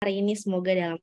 hari ini semoga dalam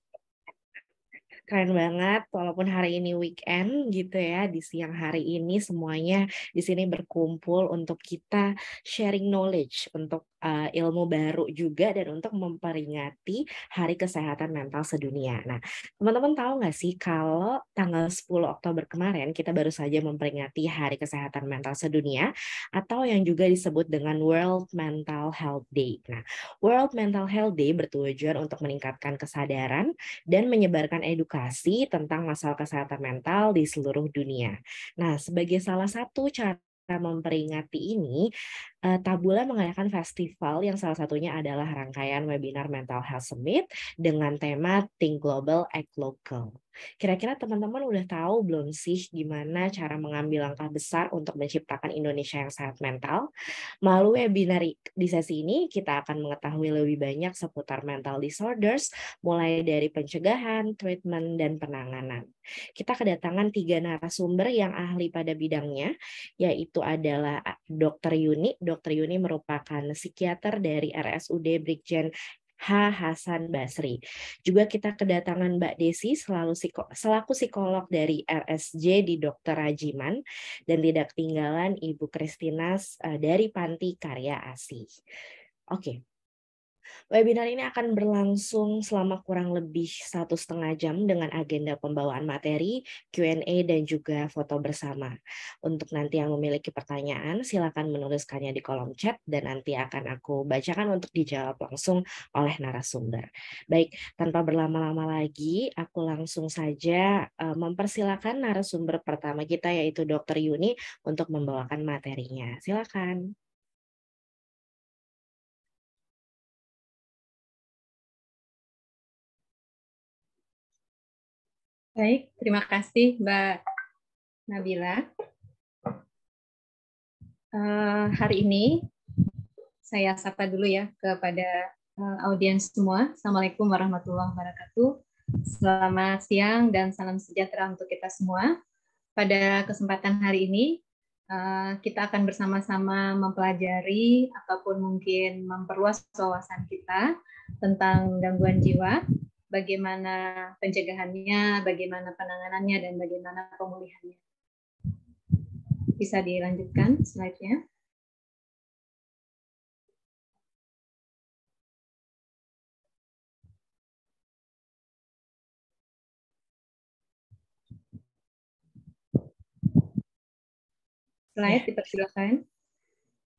keren banget, walaupun hari ini weekend gitu ya, di siang hari ini semuanya di sini berkumpul untuk kita sharing knowledge, untuk ilmu baru juga dan untuk memperingati Hari Kesehatan Mental Sedunia. Nah, teman-teman tahu nggak sih kalau tanggal 10 Oktober kemarin kita baru saja memperingati Hari Kesehatan Mental Sedunia atau yang juga disebut dengan World Mental Health Day. Nah, World Mental Health Day bertujuan untuk meningkatkan kesadaran dan menyebarkan edukasi tentang masalah kesehatan mental di seluruh dunia. Nah, sebagai salah satu cara memperingati ini, Tabula mengadakan festival yang salah satunya adalah rangkaian webinar Mental Health Summit dengan tema Think Global, Act Local. Kira-kira teman-teman udah tahu belum sih gimana cara mengambil langkah besar untuk menciptakan Indonesia yang sehat mental? Melalui webinar di sesi ini, kita akan mengetahui lebih banyak seputar mental disorders, mulai dari pencegahan, treatment, dan penanganan. Kita kedatangan 3 narasumber yang ahli pada bidangnya, yaitu adalah Dr. Yuni. Dr. Yuni merupakan psikiater dari RSUD Brigjen H. Hasan Basri. Juga kita kedatangan Mbak Desi selaku psikolog dari RSJ di Dr. Rajiman, dan tidak ketinggalan Ibu Kristinas dari Panti Karya ASI. Oke. Webinar ini akan berlangsung selama kurang lebih 1,5 jam dengan agenda pembawaan materi, Q&A, dan juga foto bersama. Untuk nanti yang memiliki pertanyaan, silakan menuliskannya di kolom chat dan nanti akan aku bacakan untuk dijawab langsung oleh narasumber. Baik, tanpa berlama-lama lagi, aku langsung saja mempersilakan narasumber pertama kita yaitu Dr. Yuni untuk membawakan materinya. Silakan. Baik, terima kasih Mbak Nabila. Hari ini saya sapa dulu ya kepada audiens semua. Assalamualaikum warahmatullahi wabarakatuh. Selamat siang dan salam sejahtera untuk kita semua. Pada kesempatan hari ini kita akan bersama-sama mempelajari ataupun mungkin memperluas wawasan kita tentang gangguan jiwa, bagaimana pencegahannya, bagaimana penanganannya, dan bagaimana pemulihannya. Bisa dilanjutkan slide-nya. Slide, dipersilakan.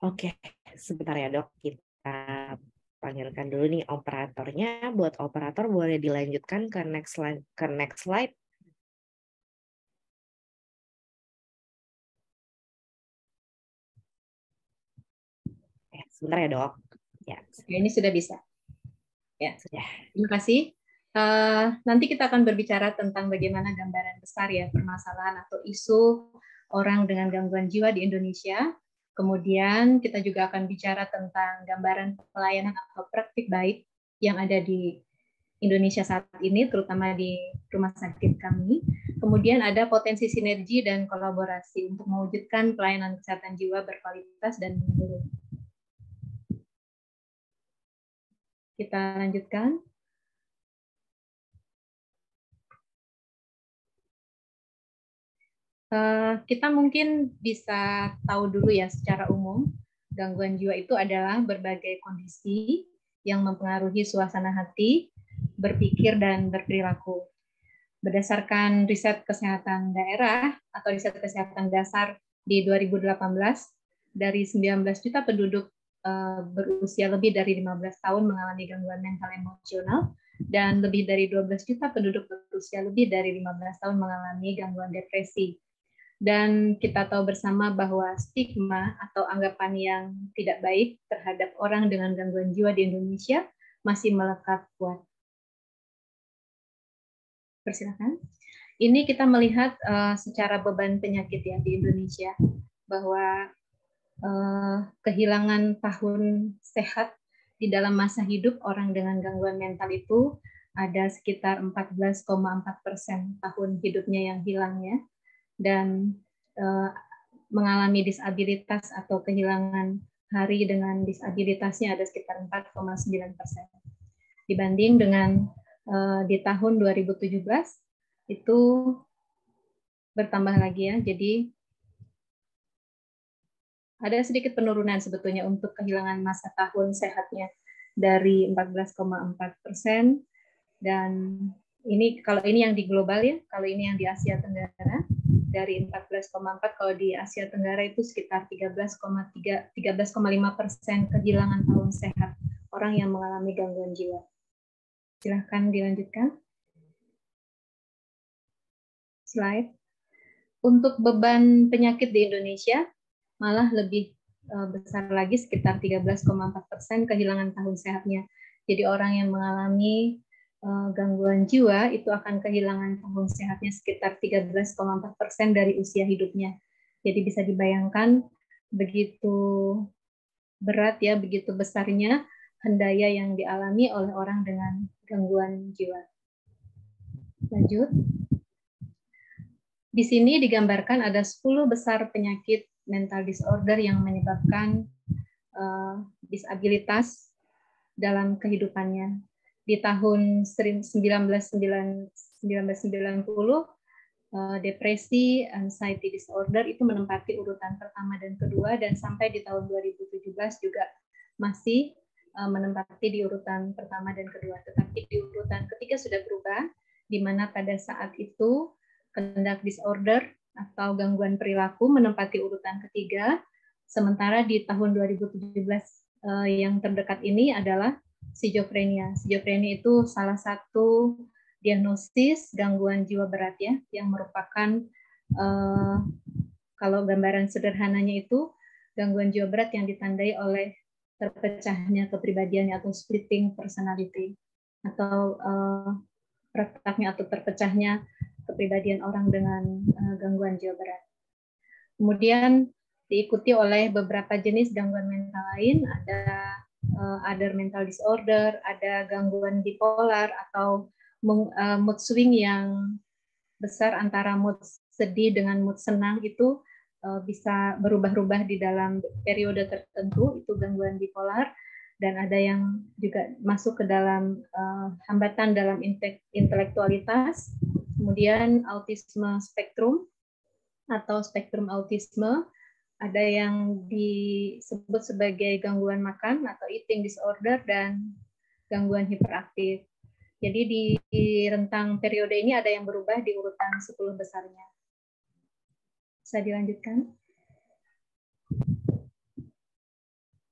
Oke, sebentar ya dok, kita panggilkan dulu nih operatornya. Buat operator boleh dilanjutkan ke next slide. Sebentar ya dok. Ya, ini sudah bisa. Ya, sudah. Terima kasih. Nanti kita akan berbicara tentang bagaimana gambaran besar ya permasalahan atau isu orang dengan gangguan jiwa di Indonesia. Kemudian kita juga akan bicara tentang gambaran pelayanan atau praktik baik yang ada di Indonesia saat ini, terutama di rumah sakit kami. Kemudian ada potensi sinergi dan kolaborasi untuk mewujudkan pelayanan kesehatan jiwa berkualitas dan menyeluruh. Kita lanjutkan. Kita mungkin bisa tahu dulu ya secara umum, gangguan jiwa itu adalah berbagai kondisi yang mempengaruhi suasana hati, berpikir, dan berperilaku. Berdasarkan riset kesehatan daerah atau riset kesehatan dasar di 2018, dari 19 juta penduduk berusia lebih dari 15 tahun mengalami gangguan mental emosional, dan lebih dari 12 juta penduduk berusia lebih dari 15 tahun mengalami gangguan depresi. Dan kita tahu bersama bahwa stigma atau anggapan yang tidak baik terhadap orang dengan gangguan jiwa di Indonesia masih melekat kuat. Persilakan. Ini kita melihat secara beban penyakit ya di Indonesia, bahwa kehilangan tahun sehat di dalam masa hidup orang dengan gangguan mental itu ada sekitar 14,4% tahun hidupnya yang hilang ya. Dan mengalami disabilitas atau kehilangan hari dengan disabilitasnya ada sekitar 4,9%. dibanding dengan di tahun 2017 itu bertambah lagi ya. Jadi ada sedikit penurunan sebetulnya untuk kehilangan masa tahun sehatnya dari 14,4%, dan ini kalau ini yang di global ya, kalau ini yang di Asia Tenggara dari 14,4, kalau di Asia Tenggara itu sekitar 13,5% kehilangan tahun sehat orang yang mengalami gangguan jiwa. Silahkan dilanjutkan. Slide. Untuk beban penyakit di Indonesia malah lebih besar lagi, sekitar 13,4% kehilangan tahun sehatnya. Jadi orang yang mengalami gangguan jiwa itu akan kehilangan tahun sehatnya sekitar 13,4% dari usia hidupnya. Jadi bisa dibayangkan begitu berat ya, begitu besarnya hendaya yang dialami oleh orang dengan gangguan jiwa. Lanjut. Di sini digambarkan ada 10 besar penyakit mental disorder yang menyebabkan disabilitas dalam kehidupannya. Di tahun 1990, depresi, anxiety disorder itu menempati urutan pertama dan kedua, dan sampai di tahun 2017 juga masih menempati di urutan pertama dan kedua. Tetapi di urutan ketiga sudah berubah, di mana pada saat itu conduct disorder atau gangguan perilaku menempati urutan ketiga, sementara di tahun 2017 yang terdekat ini adalah schizophrenia. Schizophrenia itu salah satu diagnosis gangguan jiwa berat ya, yang merupakan kalau gambaran sederhananya itu gangguan jiwa berat yang ditandai oleh terpecahnya kepribadian atau splitting personality, atau retaknya atau terpecahnya kepribadian orang dengan gangguan jiwa berat. Kemudian diikuti oleh beberapa jenis gangguan mental lain, ada other mental disorder, ada gangguan bipolar atau mood swing yang besar antara mood sedih dengan mood senang, itu bisa berubah-ubah di dalam periode tertentu, itu gangguan bipolar. Dan ada yang juga masuk ke dalam hambatan dalam intelektualitas, kemudian autisme spektrum atau spektrum autisme, ada yang disebut sebagai gangguan makan atau eating disorder, dan gangguan hiperaktif. Jadi di rentang periode ini ada yang berubah di urutan 10 besarnya. Bisa dilanjutkan?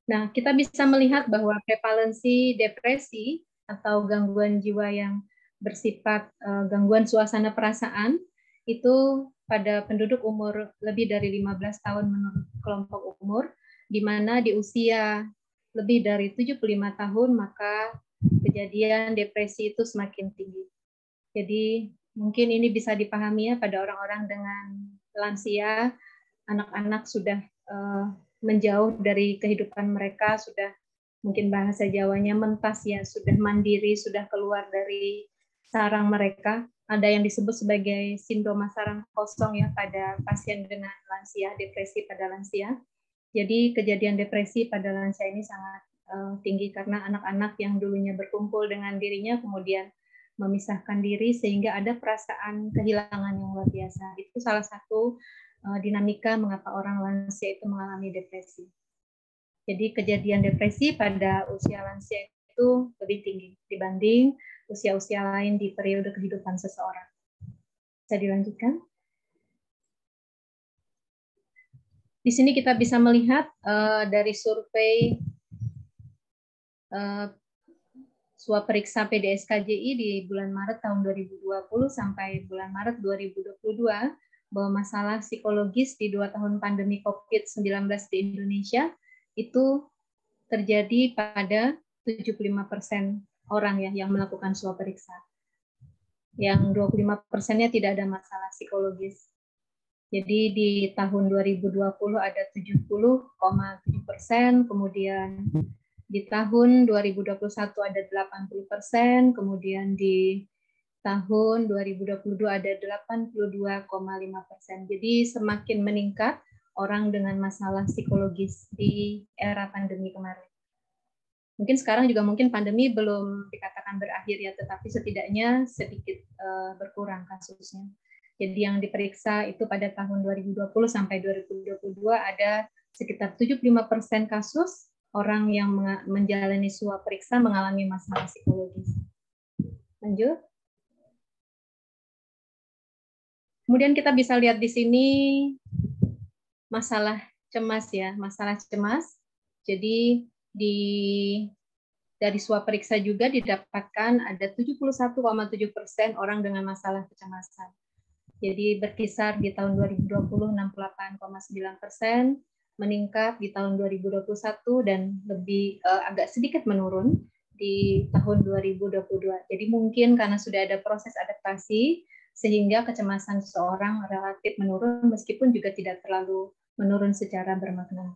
Nah, kita bisa melihat bahwa prevalensi depresi atau gangguan jiwa yang bersifat gangguan suasana perasaan itu pada penduduk umur lebih dari 15 tahun menurut kelompok umur, di mana di usia lebih dari 75 tahun maka kejadian depresi itu semakin tinggi. Jadi mungkin ini bisa dipahami ya pada orang-orang dengan lansia, anak-anak sudah menjauh dari kehidupan mereka, sudah mungkin bahasa Jawanya mentas ya, sudah mandiri, sudah keluar dari sarang mereka. Ada yang disebut sebagai sindroma sarang kosong ya pada pasien dengan lansia, depresi pada lansia. Jadi kejadian depresi pada lansia ini sangat tinggi karena anak-anak yang dulunya berkumpul dengan dirinya kemudian memisahkan diri sehingga ada perasaan kehilangan yang luar biasa. Itu salah satu dinamika mengapa orang lansia itu mengalami depresi. Jadi kejadian depresi pada usia lansia itu lebih tinggi dibanding usia-usia lain di periode kehidupan seseorang. Bisa dilanjutkan? Di sini kita bisa melihat dari survei swaperiksa PDSKJI di bulan Maret tahun 2020 sampai bulan Maret 2022 bahwa masalah psikologis di 2 tahun pandemi COVID-19 di Indonesia itu terjadi pada 75% orang ya yang melakukan swaperiksa. Yang 25%-nya tidak ada masalah psikologis. Jadi di tahun 2020 ada 70,7%, kemudian di tahun 2021 ada 80%, kemudian di tahun 2022 ada 82,5%. Jadi semakin meningkat orang dengan masalah psikologis di era pandemi kemarin. Mungkin sekarang juga mungkin pandemi belum dikatakan berakhir ya, tetapi setidaknya sedikit berkurang kasusnya. Jadi yang diperiksa itu pada tahun 2020 sampai 2022 ada sekitar 75% kasus orang yang menjalani swab periksa mengalami masalah psikologis. Lanjut. Kemudian kita bisa lihat di sini masalah cemas ya, masalah cemas. Jadi dari swab periksa juga didapatkan ada 71,7% orang dengan masalah kecemasan. Jadi berkisar di tahun 2020 68,9%, meningkat di tahun 2021 dan lebih agak sedikit menurun di tahun 2022. Jadi mungkin karena sudah ada proses adaptasi sehingga kecemasan seseorang relatif menurun meskipun juga tidak terlalu menurun secara bermakna.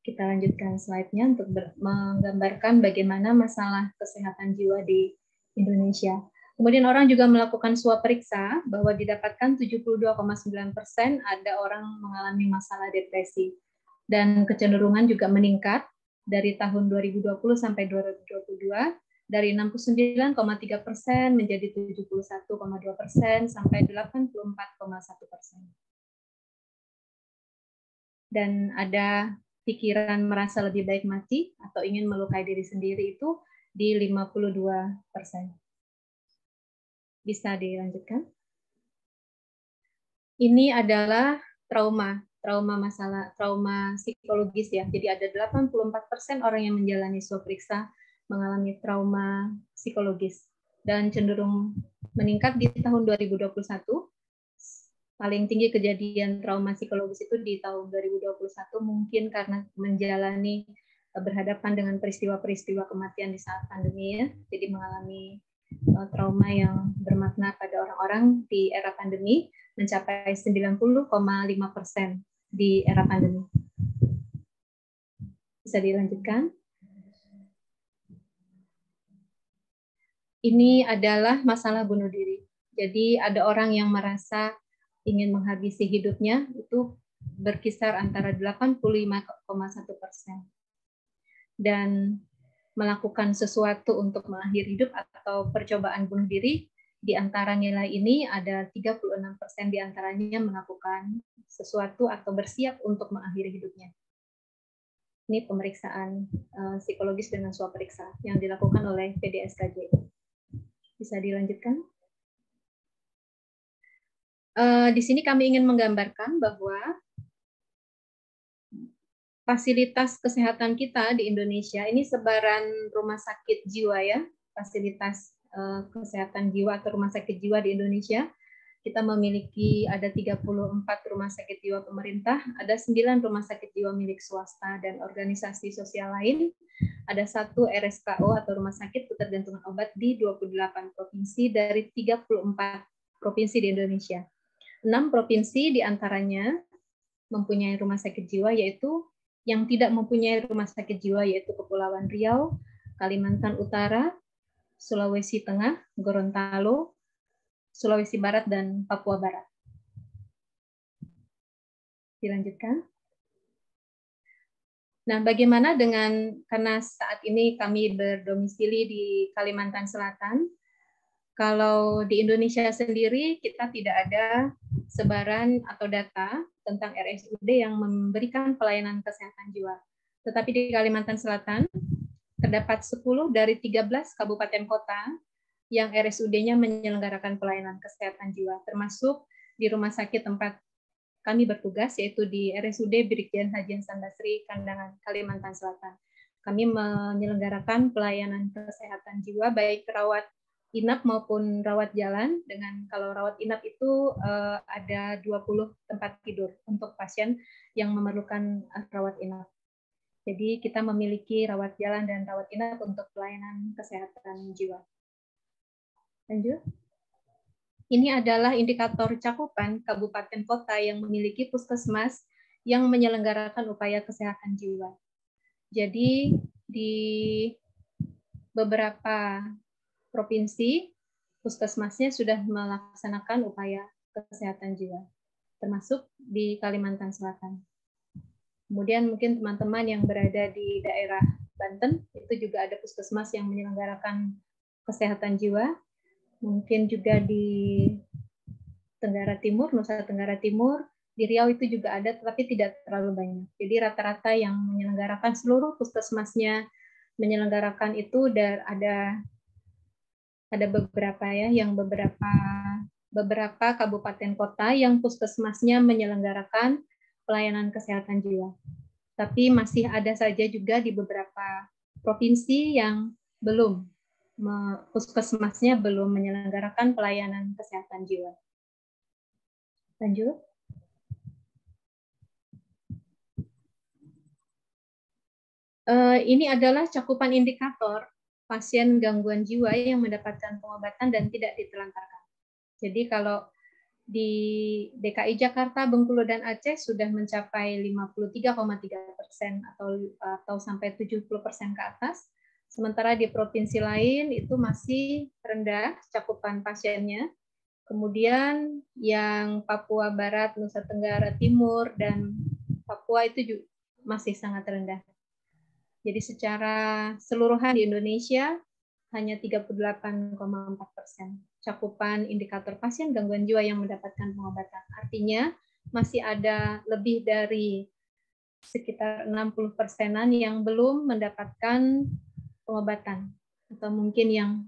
Kita lanjutkan slide-nya untuk menggambarkan bagaimana masalah kesehatan jiwa di Indonesia. Kemudian orang juga melakukan swab periksa bahwa didapatkan 72,9% ada orang mengalami masalah depresi. Dan kecenderungan juga meningkat dari tahun 2020 sampai 2022 dari 69,3% menjadi 71,2% sampai 84,1%. Dan ada pikiran merasa lebih baik mati atau ingin melukai diri sendiri itu di 52%. Bisa dilanjutkan. Ini adalah trauma psikologis ya. Jadi ada 84% orang yang menjalani swab periksa mengalami trauma psikologis dan cenderung meningkat di tahun 2021. Paling tinggi kejadian trauma psikologis itu di tahun 2021 mungkin karena menjalani berhadapan dengan peristiwa-peristiwa kematian di saat pandemi ya. Jadi mengalami trauma yang bermakna pada orang-orang di era pandemi mencapai 90,5% di era pandemi. Bisa dilanjutkan. Ini adalah masalah bunuh diri. Jadi ada orang yang merasa ingin menghabisi hidupnya itu berkisar antara 85,1%. Dan melakukan sesuatu untuk mengakhiri hidup atau percobaan bunuh diri, di antara nilai ini ada 36% di antaranya melakukan sesuatu atau bersiap untuk mengakhiri hidupnya. Ini pemeriksaan psikologis dengan swab periksa yang dilakukan oleh PDSKJ. Bisa dilanjutkan. Di sini kami ingin menggambarkan bahwa fasilitas kesehatan kita di Indonesia ini sebaran rumah sakit jiwa ya, fasilitas kesehatan jiwa atau rumah sakit jiwa di Indonesia. Kita memiliki ada 34 rumah sakit jiwa pemerintah, ada 9 rumah sakit jiwa milik swasta dan organisasi sosial lain, ada 1 RSKO atau rumah sakit ketergantungan obat di 28 provinsi dari 34 provinsi di Indonesia. 6 provinsi diantaranya mempunyai rumah sakit jiwa, yaitu yang tidak mempunyai rumah sakit jiwa yaitu Kepulauan Riau, Kalimantan Utara, Sulawesi Tengah, Gorontalo, Sulawesi Barat, dan Papua Barat. Dilanjutkan. Nah, bagaimana karena saat ini kami berdomisili di Kalimantan Selatan, kalau di Indonesia sendiri kita tidak ada sebaran atau data tentang RSUD yang memberikan pelayanan kesehatan jiwa. Tetapi di Kalimantan Selatan terdapat 10 dari 13 kabupaten kota yang RSUD-nya menyelenggarakan pelayanan kesehatan jiwa, termasuk di rumah sakit tempat kami bertugas, yaitu di RSUD Brigjen Haji Hasan Basri, Kandangan, Kalimantan Selatan. Kami menyelenggarakan pelayanan kesehatan jiwa, baik rawat inap maupun rawat jalan. Dengan kalau rawat inap itu ada 20 tempat tidur untuk pasien yang memerlukan rawat inap. Jadi kita memiliki rawat jalan dan rawat inap untuk pelayanan kesehatan jiwa. Lanjut. Ini adalah indikator cakupan kabupaten kota yang memiliki puskesmas yang menyelenggarakan upaya kesehatan jiwa. Jadi di beberapa provinsi, puskesmasnya sudah melaksanakan upaya kesehatan jiwa, termasuk di Kalimantan Selatan. Kemudian mungkin teman-teman yang berada di daerah Banten, itu juga ada puskesmas yang menyelenggarakan kesehatan jiwa. Mungkin juga di Tenggara Timur, Nusa Tenggara Timur, di Riau itu juga ada, tetapi tidak terlalu banyak. Jadi rata-rata yang menyelenggarakan seluruh puskesmasnya menyelenggarakan itu ada beberapa ya, yang beberapa kabupaten kota yang puskesmasnya menyelenggarakan pelayanan kesehatan jiwa. Tapi masih ada saja juga di beberapa provinsi yang belum, puskesmasnya belum menyelenggarakan pelayanan kesehatan jiwa. Lanjut. Ini adalah cakupan indikator pasien gangguan jiwa yang mendapatkan pengobatan dan tidak ditelantarkan. Jadi kalau di DKI Jakarta, Bengkulu, dan Aceh sudah mencapai 53,3% atau sampai 70% ke atas. Sementara di provinsi lain itu masih rendah cakupan pasiennya. Kemudian yang Papua Barat, Nusa Tenggara Timur, dan Papua itu juga masih sangat rendah. Jadi secara keseluruhan di Indonesia hanya 38,4% cakupan indikator pasien gangguan jiwa yang mendapatkan pengobatan. Artinya masih ada lebih dari sekitar 60%-an yang belum mendapatkan pengobatan, atau mungkin yang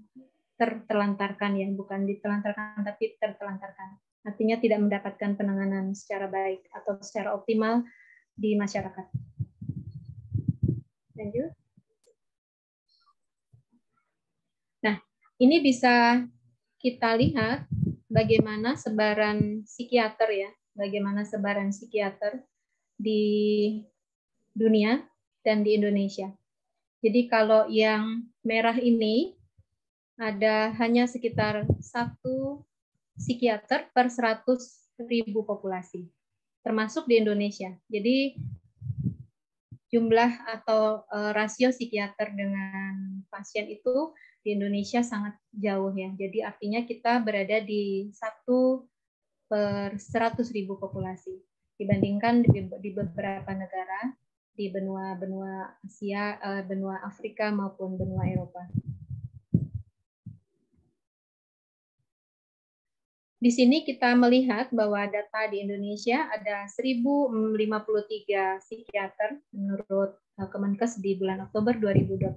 tertelantarkan, ya, bukan ditelantarkan tapi tertelantarkan. Artinya tidak mendapatkan penanganan secara baik atau secara optimal di masyarakat. Lanjut. Nah, ini bisa kita lihat bagaimana sebaran psikiater, ya, bagaimana sebaran psikiater di dunia dan di Indonesia. Jadi kalau yang merah ini ada hanya sekitar 1 psikiater per 100.000 populasi, termasuk di Indonesia. Jadi jumlah atau rasio psikiater dengan pasien itu di Indonesia sangat jauh, ya. Jadi artinya kita berada di 1 per 100.000 populasi dibandingkan di beberapa negara di benua Asia, benua Afrika maupun benua Eropa. Di sini kita melihat bahwa data di Indonesia ada 1.053 psikiater menurut Kemenkes di bulan Oktober 2021.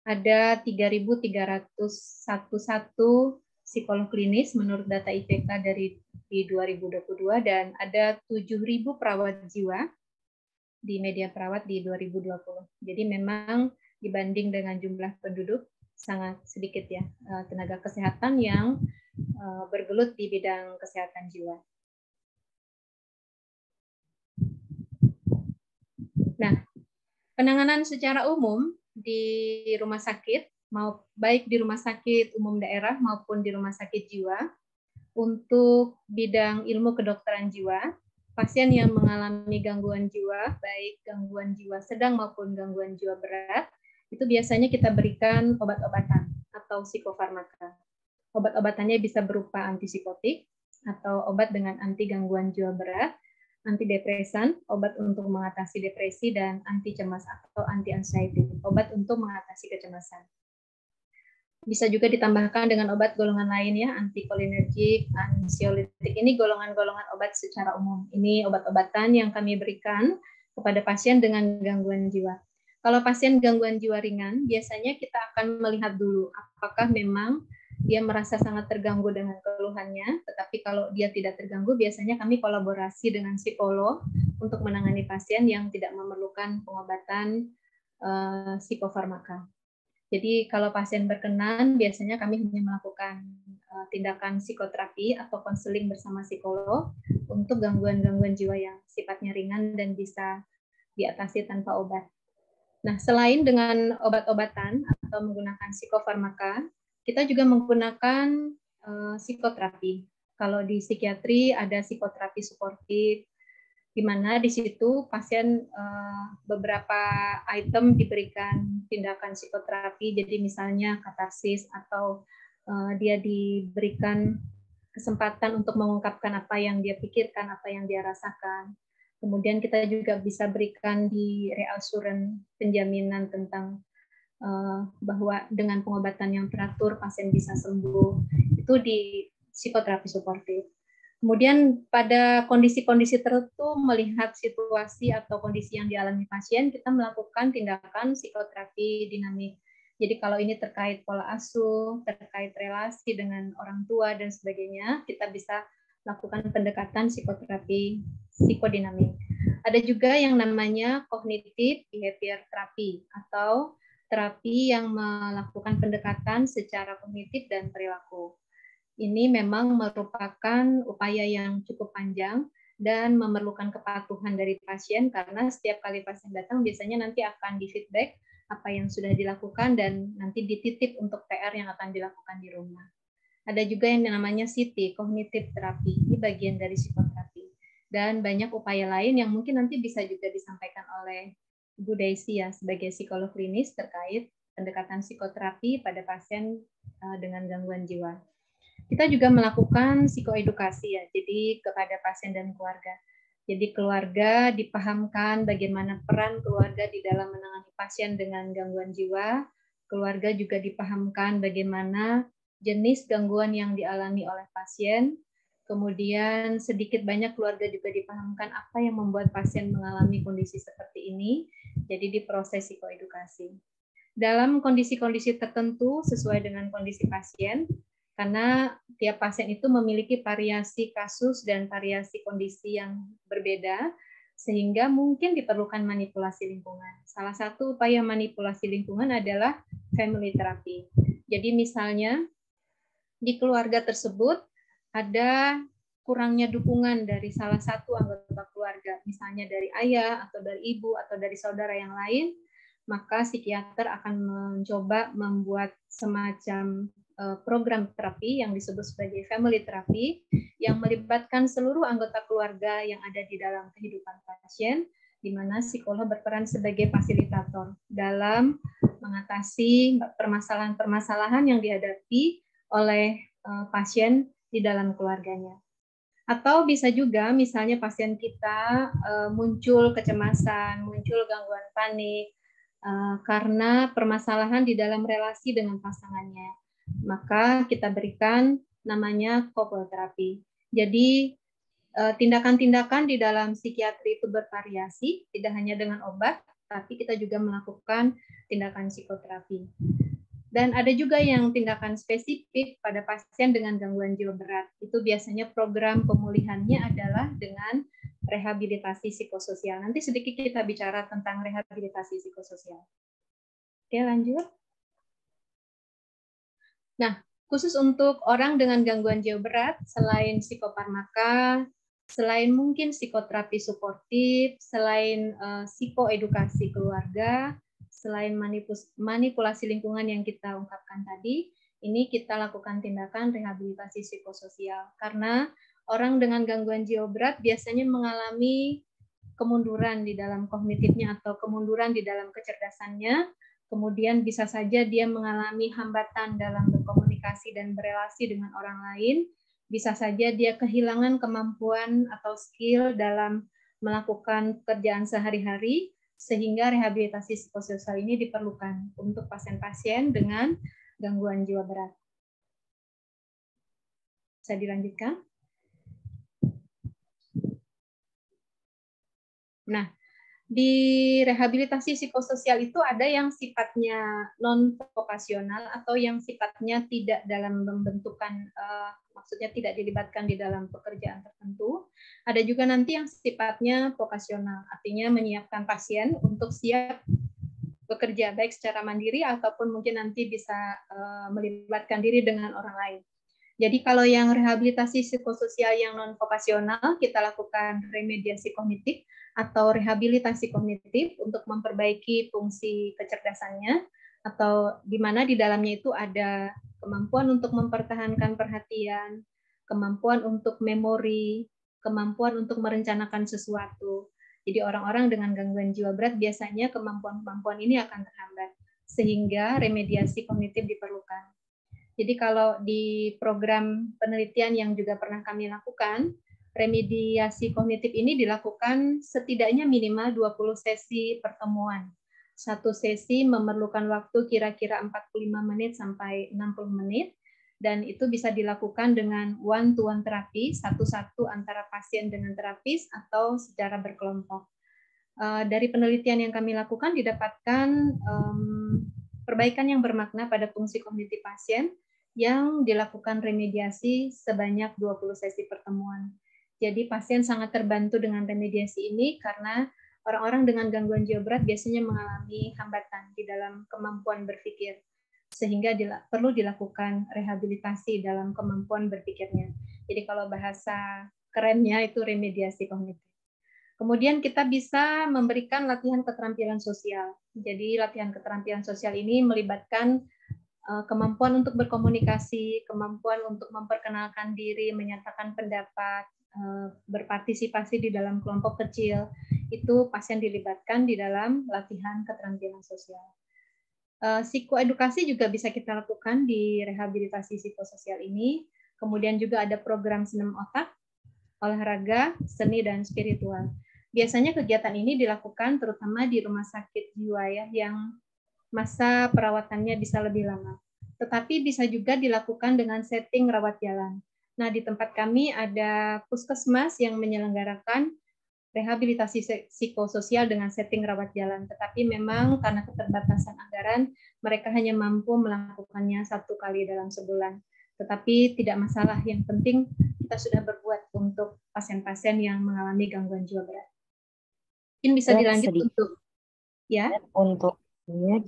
Ada 3.301 psikolog klinis menurut data IPK di 2022, dan ada 7.000 perawat jiwa di media perawat di 2020. Jadi memang dibanding dengan jumlah penduduk sangat sedikit, ya, tenaga kesehatan yang bergelut di bidang kesehatan jiwa. Nah, penanganan secara umum di rumah sakit, baik di rumah sakit umum daerah maupun di rumah sakit jiwa, untuk bidang ilmu kedokteran jiwa, pasien yang mengalami gangguan jiwa, baik gangguan jiwa sedang maupun gangguan jiwa berat, itu biasanya kita berikan obat-obatan atau psikofarmaka. Obat-obatannya bisa berupa antipsikotik atau obat dengan anti gangguan jiwa berat, antidepresan, obat untuk mengatasi depresi, dan anti cemas atau anti-anxiety, obat untuk mengatasi kecemasan. Bisa juga ditambahkan dengan obat golongan lain, ya, antikolinergik, ansiolitik. Ini golongan-golongan obat secara umum. Ini obat-obatan yang kami berikan kepada pasien dengan gangguan jiwa. Kalau pasien gangguan jiwa ringan, biasanya kita akan melihat dulu apakah memang dia merasa sangat terganggu dengan keluhannya, tetapi kalau dia tidak terganggu, biasanya kami kolaborasi dengan psikolog untuk menangani pasien yang tidak memerlukan pengobatan psikofarmaka. Jadi kalau pasien berkenan, biasanya kami hanya melakukan tindakan psikoterapi atau konseling bersama psikolog untuk gangguan-gangguan jiwa yang sifatnya ringan dan bisa diatasi tanpa obat. Nah, selain dengan obat-obatan atau menggunakan psikofarmaka, kita juga menggunakan psikoterapi. Kalau di psikiatri ada psikoterapi suportif, di mana di situ pasien beberapa item diberikan tindakan psikoterapi. Jadi misalnya katarsis, atau dia diberikan kesempatan untuk mengungkapkan apa yang dia pikirkan, apa yang dia rasakan. Kemudian kita juga bisa berikan di reassuran penjaminan tentang bahwa dengan pengobatan yang teratur pasien bisa sembuh. Itu di psikoterapi suportif. Kemudian pada kondisi-kondisi tertentu melihat situasi atau kondisi yang dialami pasien, kita melakukan tindakan psikoterapi dinamik. Jadi kalau ini terkait pola asuh, terkait relasi dengan orang tua dan sebagainya, kita bisa lakukan pendekatan psikoterapi psikodinamik. Ada juga yang namanya cognitive behavior therapy atau terapi yang melakukan pendekatan secara kognitif dan perilaku. Ini memang merupakan upaya yang cukup panjang dan memerlukan kepatuhan dari pasien karena setiap kali pasien datang biasanya nanti akan di-feedback apa yang sudah dilakukan dan nanti dititip untuk PR yang akan dilakukan di rumah. Ada juga yang namanya CT, Cognitive Therapy. Ini bagian dari psikoterapi. Dan banyak upaya lain yang mungkin nanti bisa juga disampaikan oleh Ibu Daisy ya sebagai psikolog klinis terkait pendekatan psikoterapi pada pasien dengan gangguan jiwa. Kita juga melakukan psikoedukasi ya, jadi kepada pasien dan keluarga. Jadi keluarga dipahamkan bagaimana peran keluarga di dalam menangani pasien dengan gangguan jiwa. Keluarga juga dipahamkan bagaimana jenis gangguan yang dialami oleh pasien. Kemudian sedikit banyak keluarga juga dipahamkan apa yang membuat pasien mengalami kondisi seperti ini. Jadi diproses psikoedukasi. Dalam kondisi-kondisi tertentu sesuai dengan kondisi pasien, karena tiap pasien itu memiliki variasi kasus dan variasi kondisi yang berbeda, sehingga mungkin diperlukan manipulasi lingkungan. Salah satu upaya manipulasi lingkungan adalah family therapy. Jadi misalnya di keluarga tersebut ada kurangnya dukungan dari salah satu anggota keluarga, misalnya dari ayah atau dari ibu atau dari saudara yang lain, maka psikiater akan mencoba membuat semacam program terapi yang disebut sebagai family therapy yang melibatkan seluruh anggota keluarga yang ada di dalam kehidupan pasien, di mana psikolog berperan sebagai fasilitator dalam mengatasi permasalahan-permasalahan yang dihadapi oleh pasien di dalam keluarganya. Atau bisa juga misalnya pasien kita muncul kecemasan, muncul gangguan panik karena permasalahan di dalam relasi dengan pasangannya. Maka kita berikan namanya couple therapy. Jadi tindakan-tindakan di dalam psikiatri itu bervariasi, tidak hanya dengan obat, tapi kita juga melakukan tindakan psikoterapi. Dan ada juga yang tindakan spesifik pada pasien dengan gangguan jiwa berat. Itu biasanya program pemulihannya adalah dengan rehabilitasi psikososial. Nanti sedikit kita bicara tentang rehabilitasi psikososial. Oke, lanjut. Nah, khusus untuk orang dengan gangguan jiwa berat, selain psikofarmaka, selain mungkin psikoterapi suportif, selain psikoedukasi keluarga, selain manipulasi lingkungan yang kita ungkapkan tadi, ini kita lakukan tindakan rehabilitasi psikososial. Karena orang dengan gangguan jiwa berat biasanya mengalami kemunduran di dalam kognitifnya atau kemunduran di dalam kecerdasannya, kemudian bisa saja dia mengalami hambatan dalam berkomunikasi dan berelasi dengan orang lain, bisa saja dia kehilangan kemampuan atau skill dalam melakukan pekerjaan sehari-hari, sehingga rehabilitasi psikososial ini diperlukan untuk pasien-pasien dengan gangguan jiwa berat. Bisa dilanjutkan? Nah, di rehabilitasi psikososial itu ada yang sifatnya non-vokasional atau yang sifatnya tidak dalam pembentukan, maksudnya tidak dilibatkan di dalam pekerjaan tertentu. Ada juga nanti yang sifatnya vokasional, artinya menyiapkan pasien untuk siap bekerja baik secara mandiri ataupun mungkin nanti bisa melibatkan diri dengan orang lain. Jadi kalau yang rehabilitasi psikososial yang non-vokasional, kita lakukan remediasi kognitif atau rehabilitasi kognitif untuk memperbaiki fungsi kecerdasannya, atau di mana di dalamnya itu ada kemampuan untuk mempertahankan perhatian, kemampuan untuk memori, kemampuan untuk merencanakan sesuatu. Jadi orang-orang dengan gangguan jiwa berat biasanya kemampuan-kemampuan ini akan terhambat, sehingga remediasi kognitif diperlukan. Jadi kalau di program penelitian yang juga pernah kami lakukan, Remediasi kognitif ini dilakukan setidaknya minimal 20 sesi pertemuan. Satu sesi memerlukan waktu kira-kira 45 menit sampai 60 menit, dan itu bisa dilakukan dengan one-to-one terapi, satu-satu antara pasien dengan terapis atau secara berkelompok. Dari penelitian yang kami lakukan didapatkan perbaikan yang bermakna pada fungsi kognitif pasien yang dilakukan remediasi sebanyak 20 sesi pertemuan. Jadi pasien sangat terbantu dengan remediasi ini karena orang-orang dengan gangguan jiwa berat biasanya mengalami hambatan di dalam kemampuan berpikir, sehingga perlu dilakukan rehabilitasi dalam kemampuan berpikirnya. Jadi kalau bahasa kerennya itu remediasi kognitif. Kemudian kita bisa memberikan latihan keterampilan sosial. Jadi latihan keterampilan sosial ini melibatkan kemampuan untuk berkomunikasi, kemampuan untuk memperkenalkan diri, menyatakan pendapat, berpartisipasi di dalam kelompok kecil. Itu pasien dilibatkan di dalam latihan keterampilan sosial. Psikoedukasi juga bisa kita lakukan di rehabilitasi psikososial ini. Kemudian juga ada program senam otak, olahraga, seni, dan spiritual. Biasanya kegiatan ini dilakukan terutama di rumah sakit jiwa ya, yang masa perawatannya bisa lebih lama. Tetapi bisa juga dilakukan dengan setting rawat jalan. Nah, di tempat kami ada puskesmas yang menyelenggarakan rehabilitasi psikososial dengan setting rawat jalan. Tetapi memang karena keterbatasan anggaran, mereka hanya mampu melakukannya 1 kali dalam sebulan. Tetapi tidak masalah, yang penting kita sudah berbuat untuk pasien-pasien yang mengalami gangguan jiwa berat. Mungkin bisa dilanjut untuk ya. Untuk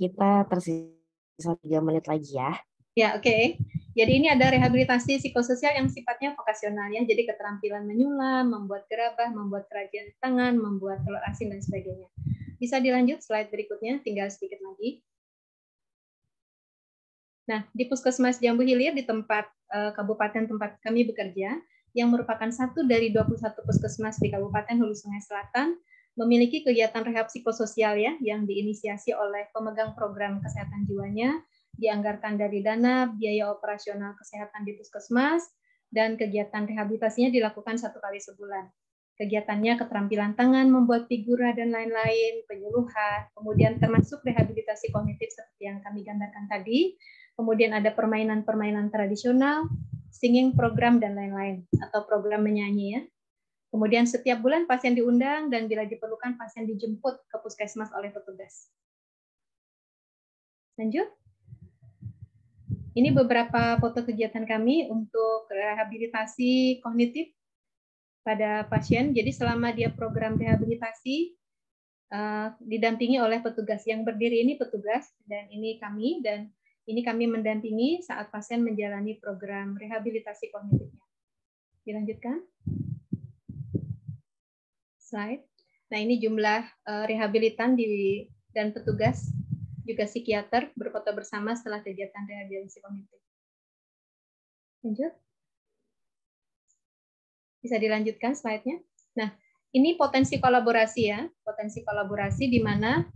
kita tersisa 3 menit lagi ya. Ya, oke. Jadi ini ada rehabilitasi psikososial yang sifatnya vokasional ya. Jadi keterampilan menyulam, membuat gerabah, membuat kerajinan tangan, membuat telur asin dan sebagainya. Bisa dilanjut slide berikutnya, tinggal sedikit lagi. Nah, di Puskesmas Jambu Hilir di tempat kabupaten tempat kami bekerja, yang merupakan satu dari 21 puskesmas di Kabupaten Hulu Sungai Selatan, memiliki kegiatan rehab psikososial ya, yang diinisiasi oleh pemegang program kesehatan jiwanya, dianggarkan dari dana biaya operasional kesehatan di puskesmas, dan kegiatan rehabilitasinya dilakukan 1 kali sebulan. Kegiatannya keterampilan tangan, membuat figura, dan lain-lain, penyuluhan, kemudian termasuk rehabilitasi kognitif seperti yang kami gambarkan tadi, kemudian ada permainan-permainan tradisional, singing program, dan lain-lain, atau program menyanyi ya. Kemudian setiap bulan pasien diundang dan bila diperlukan pasien dijemput ke puskesmas oleh petugas. Lanjut. Ini beberapa foto kegiatan kami untuk rehabilitasi kognitif pada pasien. Jadi selama dia program rehabilitasi, didampingi oleh petugas. Yang berdiri ini petugas, dan ini kami, dan ini kami mendampingi saat pasien menjalani program rehabilitasi kognitifnya. Dilanjutkan. Slide. Nah, ini jumlah rehabilitan dan petugas, juga psikiater, berfoto bersama setelah kegiatan rehabilitasi kognitif. Lanjut. Bisa dilanjutkan slide-nya. Nah, ini potensi kolaborasi ya, potensi kolaborasi di mana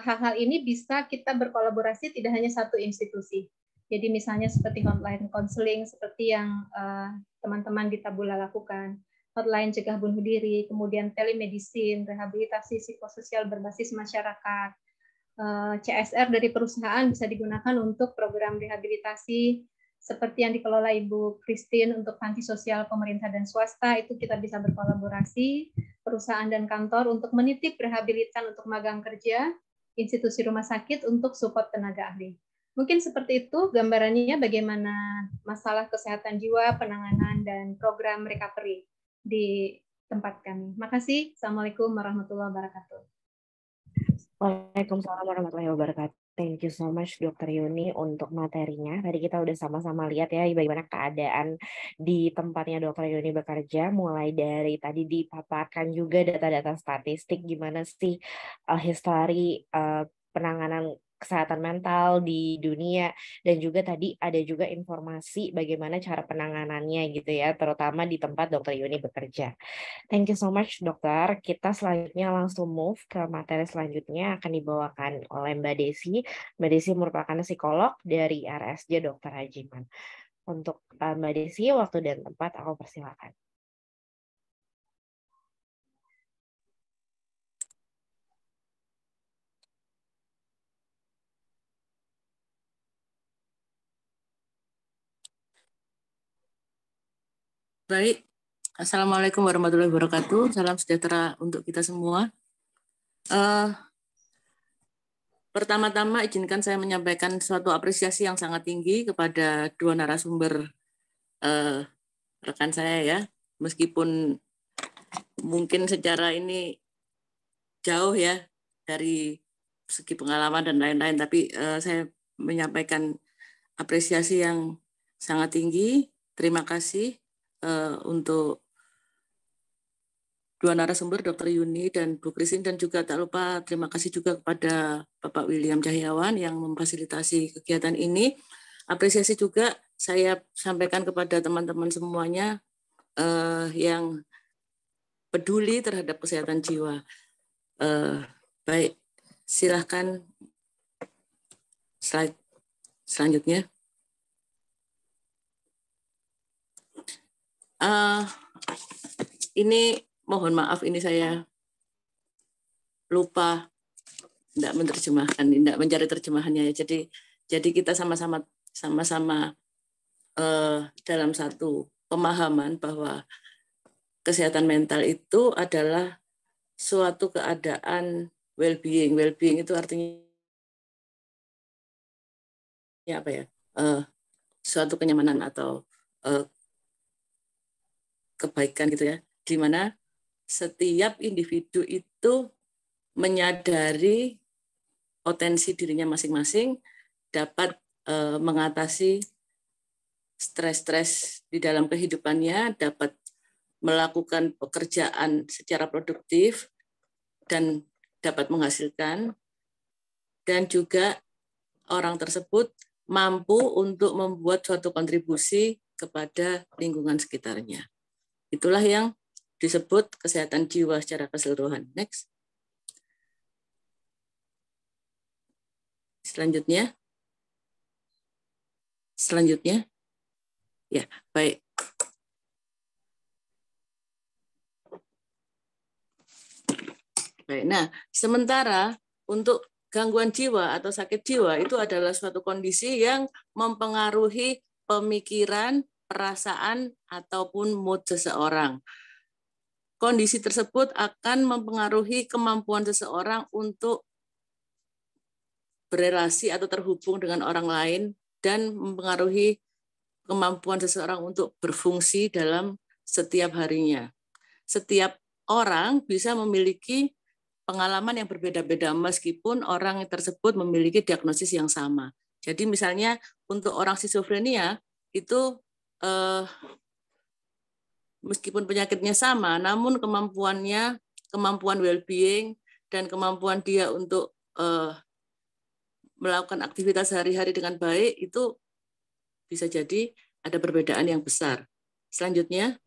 hal-hal ini bisa kita berkolaborasi tidak hanya satu institusi. Jadi misalnya seperti hotline counseling seperti yang teman-teman di Tabula lakukan, hotline cegah bunuh diri, kemudian telemedicine, rehabilitasi psikososial berbasis masyarakat, CSR dari perusahaan bisa digunakan untuk program rehabilitasi seperti yang dikelola Ibu Christine untuk panti sosial pemerintah dan swasta, itu kita bisa berkolaborasi, perusahaan dan kantor untuk menitip rehabilitan untuk magang kerja, institusi rumah sakit untuk support tenaga ahli. Mungkin seperti itu gambarannya bagaimana masalah kesehatan jiwa, penanganan, dan program recovery di tempat kami. Makasih. Assalamualaikum warahmatullahi wabarakatuh. Waalaikumsalam warahmatullahi wabarakatuh. Thank you so much Dr. Yuni untuk materinya. Tadi kita udah sama-sama lihat ya bagaimana keadaan di tempatnya Dr. Yuni bekerja, mulai dari tadi dipaparkan juga data-data statistik gimana sih history penanganan kesehatan mental di dunia, dan juga tadi ada juga informasi bagaimana cara penanganannya gitu ya, terutama di tempat Dr. Yuni bekerja. Thank you so much, dokter. Kita selanjutnya langsung move ke materi selanjutnya akan dibawakan oleh Mbak Desi. Mbak Desi merupakan psikolog dari RSJ Dr. Hajiman. Untuk Mbak Desi, waktu dan tempat aku persilakan. Baik, Assalamualaikum warahmatullahi wabarakatuh. Salam sejahtera untuk kita semua. Pertama-tama izinkan saya menyampaikan suatu apresiasi yang sangat tinggi kepada dua narasumber rekan saya ya. Meskipun mungkin secara ini jauh ya dari segi pengalaman dan lain-lain, tapi saya menyampaikan apresiasi yang sangat tinggi. Terima kasih untuk dua narasumber, Dr. Yuni dan Bu Christine, dan juga tak lupa terima kasih juga kepada Bapak William Cahyawan yang memfasilitasi kegiatan ini. Apresiasi juga saya sampaikan kepada teman-teman semuanya yang peduli terhadap kesehatan jiwa. Baik, silahkan slide selanjutnya. Ini mohon maaf, ini saya lupa tidak menerjemahkan, tidak mencari terjemahannya. Jadi kita sama-sama dalam satu pemahaman bahwa kesehatan mental itu adalah suatu keadaan well-being. Well-being itu artinya apa ya? Suatu kenyamanan atau kebaikan gitu ya, di mana setiap individu itu menyadari potensi dirinya masing-masing, dapat mengatasi stres-stres di dalam kehidupannya, dapat melakukan pekerjaan secara produktif dan dapat menghasilkan, dan juga orang tersebut mampu untuk membuat suatu kontribusi kepada lingkungan sekitarnya. Itulah yang disebut kesehatan jiwa secara keseluruhan. Next. Selanjutnya. Ya, baik. Baik. Nah, sementara untuk gangguan jiwa atau sakit jiwa itu adalah suatu kondisi yang mempengaruhi pemikiran, perasaan, ataupun mood seseorang. Kondisi tersebut akan mempengaruhi kemampuan seseorang untuk berelasi atau terhubung dengan orang lain dan mempengaruhi kemampuan seseorang untuk berfungsi dalam setiap harinya. Setiap orang bisa memiliki pengalaman yang berbeda-beda meskipun orang tersebut memiliki diagnosis yang sama. Jadi misalnya untuk orang skizofrenia itu meskipun penyakitnya sama, namun kemampuan well-being dan kemampuan dia untuk melakukan aktivitas sehari-hari dengan baik itu bisa jadi ada perbedaan yang besar. Selanjutnya.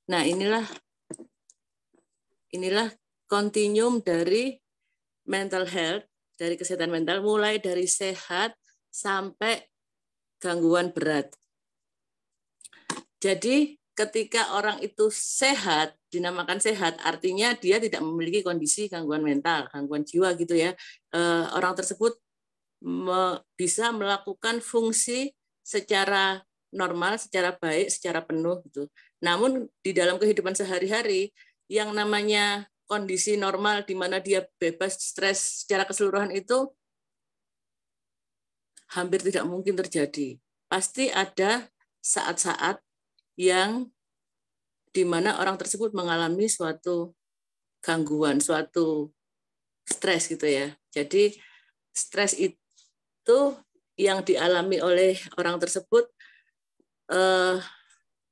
Nah, inilah kontinuum dari mental health, dari kesehatan mental, mulai dari sehat sampai gangguan berat. Jadi ketika orang itu sehat, dinamakan sehat, artinya dia tidak memiliki kondisi gangguan mental, gangguan jiwa gitu ya. Orang tersebut bisa melakukan fungsi secara normal, secara baik, secara penuh gitu. Namun di dalam kehidupan sehari-hari yang namanya kondisi normal di mana dia bebas stres secara keseluruhan itu hampir tidak mungkin terjadi. Pasti ada saat-saat yang di mana orang tersebut mengalami suatu gangguan, suatu stres gitu ya. Jadi stres itu yang dialami oleh orang tersebut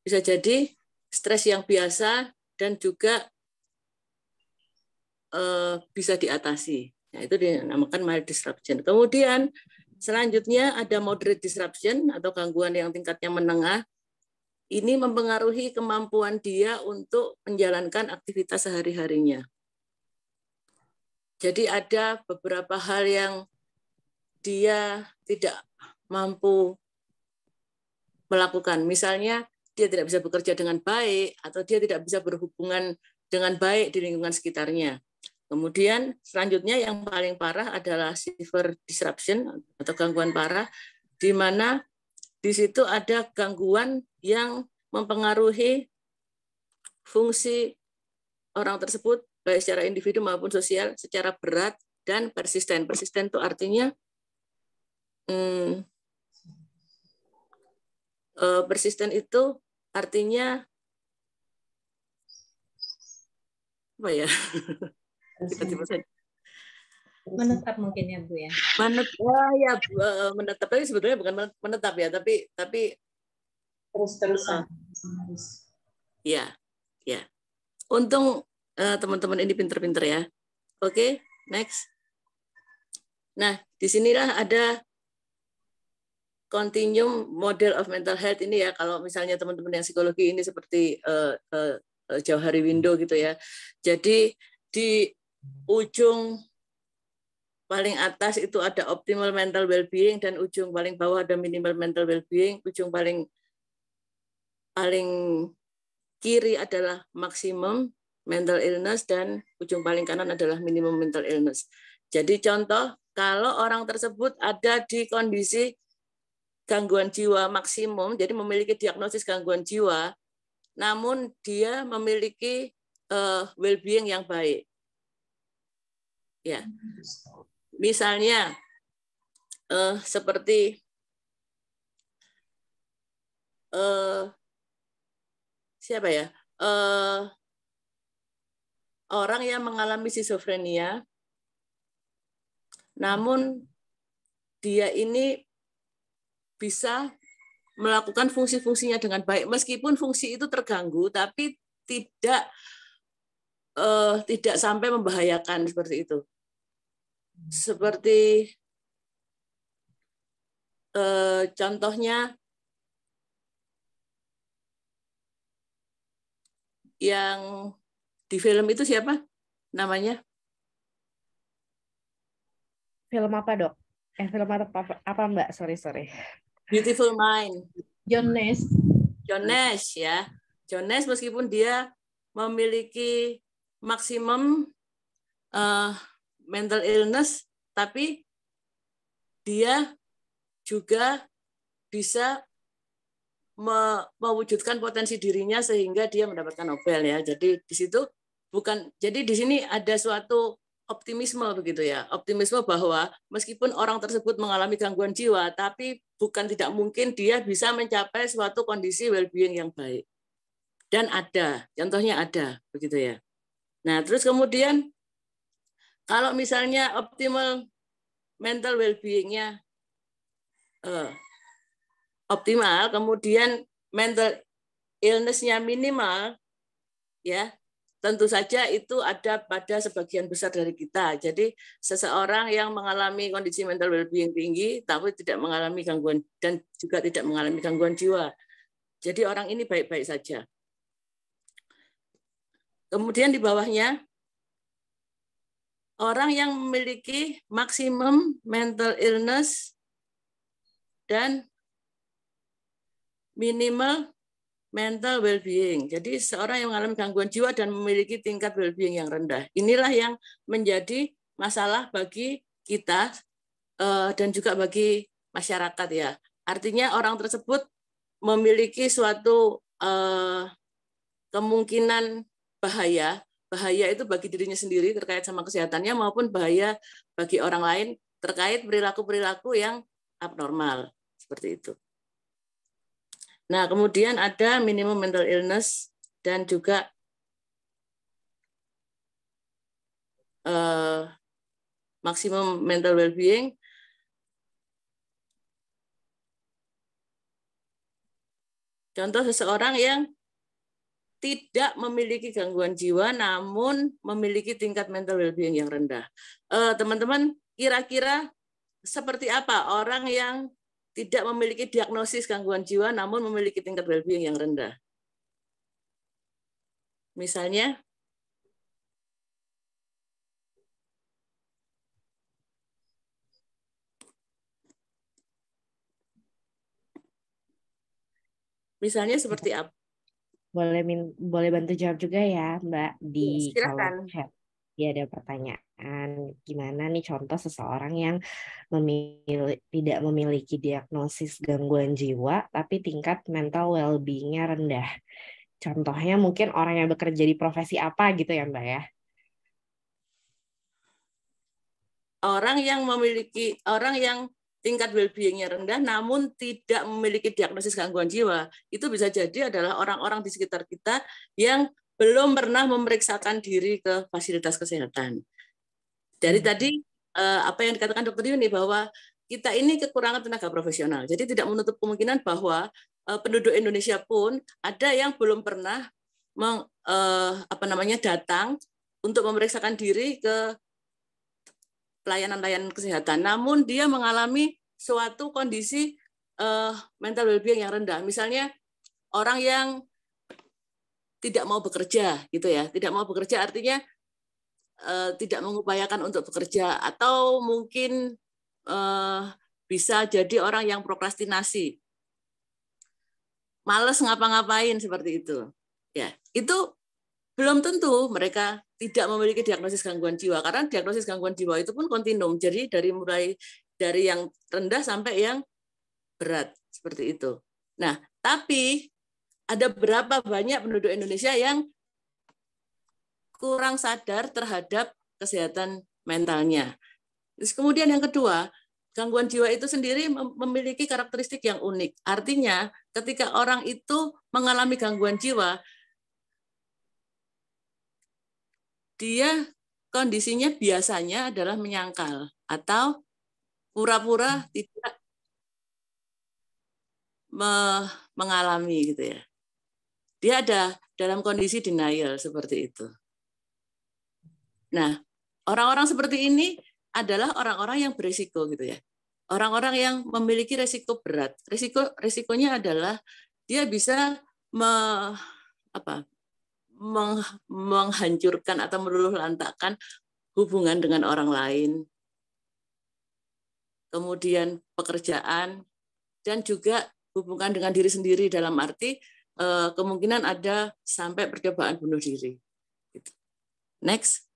bisa jadi stres yang biasa dan juga bisa diatasi. Nah, itu dinamakan mild disruption. Kemudian selanjutnya ada moderate disruption atau gangguan yang tingkatnya menengah. Ini mempengaruhi kemampuan dia untuk menjalankan aktivitas sehari-harinya. Jadi ada beberapa hal yang dia tidak mampu melakukan. Misalnya dia tidak bisa bekerja dengan baik atau dia tidak bisa berhubungan dengan baik di lingkungan sekitarnya. Kemudian selanjutnya yang paling parah adalah severe disruption atau gangguan parah, di mana di situ ada gangguan yang mempengaruhi fungsi orang tersebut baik secara individu maupun sosial secara berat dan persisten. Persisten itu artinya persisten itu artinya apa ya? Tiba-tiba saya menetap mungkin ya Bu ya. Menetap, tapi sebetulnya bukan menetap ya, tapi Terus-terusan. Ya, ya. Untung teman-teman ini pinter-pinter ya. Oke, next. Nah, disinilah ada continuum model of mental health ini ya. Kalau misalnya teman-teman yang psikologi ini seperti Jauhari Window gitu ya. Jadi di ujung paling atas itu ada optimal mental well-being dan ujung paling bawah ada minimal mental well-being, ujung paling kiri adalah maximum mental illness dan ujung paling kanan adalah minimum mental illness. Jadi contoh, kalau orang tersebut ada di kondisi gangguan jiwa maksimum, jadi memiliki diagnosis gangguan jiwa, namun dia memiliki well-being yang baik. Ya. Misalnya seperti siapa ya? Orang yang mengalami skizofrenia, namun dia ini bisa melakukan fungsi-fungsinya dengan baik, meskipun fungsi itu terganggu, tapi tidak sampai membahayakan seperti itu. Seperti contohnya yang di film itu siapa namanya? Film apa, Dok? Film apa Mbak? Sorry. Beautiful Mind. John Nash. John Nash ya. John Nash meskipun dia memiliki maksimum mental illness, tapi dia juga bisa mewujudkan potensi dirinya sehingga dia mendapatkan Nobel ya. Jadi di situ jadi di sini ada suatu optimisme begitu ya. Optimisme bahwa meskipun orang tersebut mengalami gangguan jiwa, tapi bukan tidak mungkin dia bisa mencapai suatu kondisi well-being yang baik. Dan ada, contohnya ada begitu ya. Nah, terus kemudian kalau misalnya optimal mental well-being-nya optimal, kemudian mental illness-nya minimal, ya tentu saja itu ada pada sebagian besar dari kita. Jadi seseorang yang mengalami kondisi mental well-being tinggi, tapi tidak mengalami gangguan dan juga tidak mengalami gangguan jiwa. Jadi orang ini baik-baik saja. Kemudian di bawahnya, orang yang memiliki maksimum mental illness dan minimal mental well-being. Jadi seorang yang mengalami gangguan jiwa dan memiliki tingkat well-being yang rendah. Inilah yang menjadi masalah bagi kita dan juga bagi masyarakat ya. Artinya orang tersebut memiliki suatu kemungkinan bahaya itu bagi dirinya sendiri terkait sama kesehatannya maupun bahaya bagi orang lain terkait perilaku-perilaku yang abnormal seperti itu. Nah, kemudian ada minimum mental illness dan juga maksimum mental well-being. Contoh seseorang yang tidak memiliki gangguan jiwa namun memiliki tingkat mental well-being yang rendah. Teman-teman, kira-kira seperti apa orang yang tidak memiliki diagnosis gangguan jiwa namun memiliki tingkat well-being yang rendah? Misalnya, seperti apa? Boleh bantu jawab juga ya Mbak di kolom Silakan. chat. Ya, ada pertanyaan, gimana nih contoh seseorang yang tidak memiliki diagnosis gangguan jiwa, tapi tingkat mental well-being-nya rendah. Contohnya mungkin orang yang bekerja di profesi apa gitu ya Mbak ya? Orang yang tingkat well-being-nya rendah namun tidak memiliki diagnosis gangguan jiwa, itu bisa jadi adalah orang-orang di sekitar kita yang belum pernah memeriksakan diri ke fasilitas kesehatan. Dari tadi apa yang dikatakan Dr. Yuni bahwa kita ini kekurangan tenaga profesional. Jadi tidak menutup kemungkinan bahwa penduduk Indonesia pun ada yang belum pernah datang untuk memeriksakan diri ke pelayanan-layanan kesehatan. Namun dia mengalami suatu kondisi mental well-being yang rendah. Misalnya orang yang tidak mau bekerja, gitu ya. Tidak mau bekerja artinya tidak mengupayakan untuk bekerja, atau mungkin bisa jadi orang yang prokrastinasi, malas ngapa-ngapain seperti itu. Ya, itu belum tentu mereka tidak memiliki diagnosis gangguan jiwa, karena diagnosis gangguan jiwa itu pun kontinum. Jadi mulai dari yang rendah sampai yang berat seperti itu. Nah, tapi ada berapa banyak penduduk Indonesia yang kurang sadar terhadap kesehatan mentalnya. Terus kemudian yang kedua, gangguan jiwa itu sendiri memiliki karakteristik yang unik. Artinya, ketika orang itu mengalami gangguan jiwa, dia kondisinya biasanya adalah menyangkal atau pura-pura tidak mengalami gitu ya. Dia ada dalam kondisi denial seperti itu. Nah, orang-orang seperti ini adalah orang-orang yang berisiko gitu ya. Orang-orang yang memiliki resiko berat. Resikonya adalah dia bisa menghancurkan atau meluluhlantakkan hubungan dengan orang lain, kemudian pekerjaan, dan juga hubungan dengan diri sendiri dalam arti kemungkinan ada sampai percobaan bunuh diri. Next.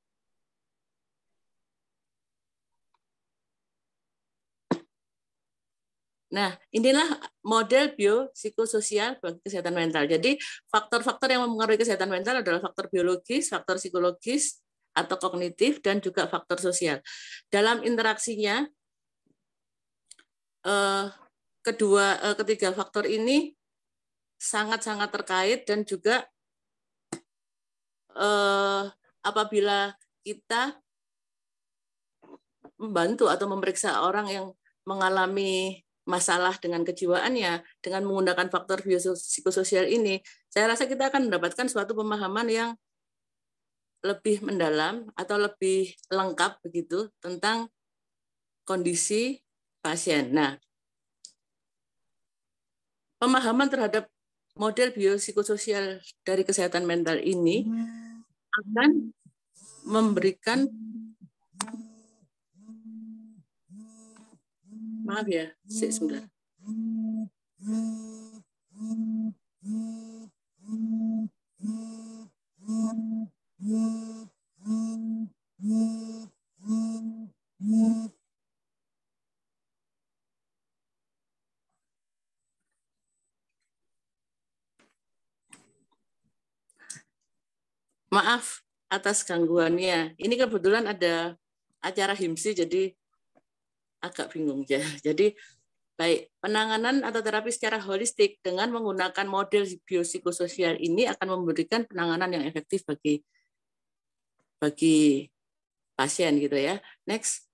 Nah, inilah model biopsikososial bagi kesehatan mental. Jadi, faktor-faktor yang mempengaruhi kesehatan mental adalah faktor biologis, faktor psikologis atau kognitif, dan juga faktor sosial. Dalam interaksinya, ketiga faktor ini sangat-sangat terkait, dan juga apabila kita membantu atau memeriksa orang yang mengalami masalah dengan kejiwaannya dengan menggunakan faktor biopsikososial ini, saya rasa kita akan mendapatkan suatu pemahaman yang lebih mendalam atau lebih lengkap begitu tentang kondisi pasien. Nah, pemahaman terhadap model biopsikososial dari kesehatan mental ini akan memberikan, maaf ya, sebentar. Maaf atas gangguannya. Ini kebetulan ada acara HIMSI, jadi agak bingung ya. Jadi baik, penanganan atau terapi secara holistik dengan menggunakan model biopsikososial ini akan memberikan penanganan yang efektif bagi pasien gitu ya. Next.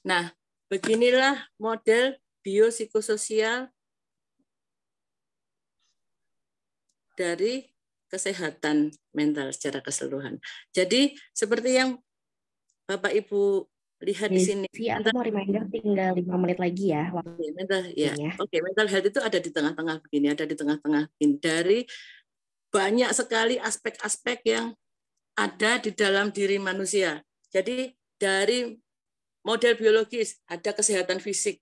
Nah, beginilah model biopsikososial dari kesehatan mental secara keseluruhan. Jadi seperti yang Bapak Ibu lihat di sini. Aku mau reminder tinggal 5 menit lagi ya. Mental health itu ada di tengah-tengah begini, dari banyak sekali aspek-aspek yang ada di dalam diri manusia. Jadi dari model biologis ada kesehatan fisik.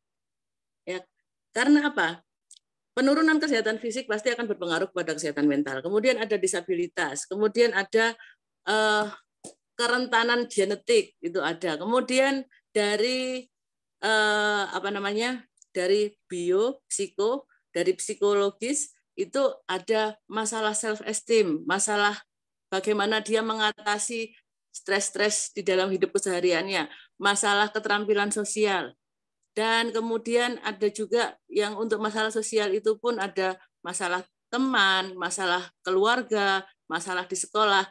Ya. Karena apa? penurunan kesehatan fisik pasti akan berpengaruh pada kesehatan mental. Kemudian ada disabilitas, kemudian ada kerentanan genetik itu ada. Kemudian dari dari dari psikologis itu ada masalah self esteem, masalah bagaimana dia mengatasi stres-stres di dalam hidup kesehariannya, masalah keterampilan sosial. Dan kemudian ada juga yang untuk masalah sosial itu pun ada masalah teman, masalah keluarga, masalah di sekolah.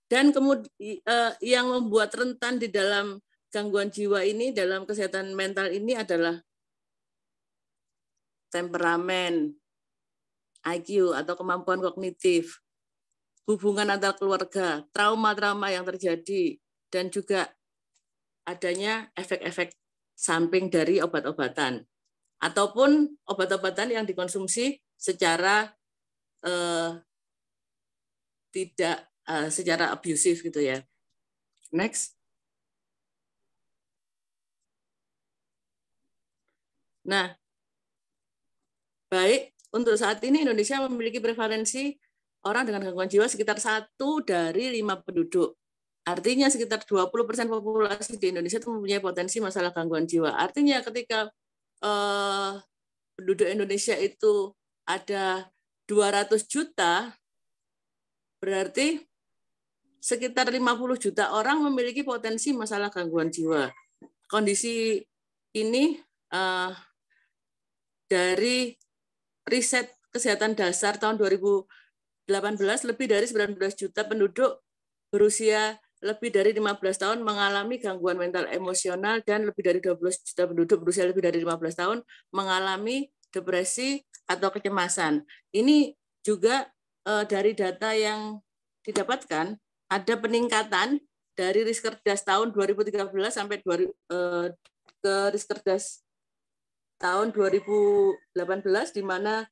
Dan kemudian yang membuat rentan di dalam gangguan jiwa ini, dalam kesehatan mental ini adalah temperamen, IQ atau kemampuan kognitif, hubungan antar keluarga, trauma-trauma yang terjadi, dan juga adanya efek-efek samping dari obat-obatan ataupun obat-obatan yang dikonsumsi secara tidak secara abusif gitu ya. Next. Nah, baik, untuk saat ini Indonesia memiliki prevalensi orang dengan gangguan jiwa sekitar 1 dari 5 penduduk. Artinya sekitar 20% populasi di Indonesia itu mempunyai potensi masalah gangguan jiwa. Artinya ketika penduduk Indonesia itu ada 200 juta, berarti sekitar 50 juta orang memiliki potensi masalah gangguan jiwa. Kondisi ini dari riset kesehatan dasar tahun 2018, lebih dari 19 juta penduduk berusia lebih dari 15 tahun mengalami gangguan mental emosional, dan lebih dari 12 juta penduduk berusia lebih dari 15 tahun mengalami depresi atau kecemasan. Ini juga dari data yang didapatkan, ada peningkatan dari Riskerdas tahun 2013 sampai ke Riskerdas tahun 2018, di mana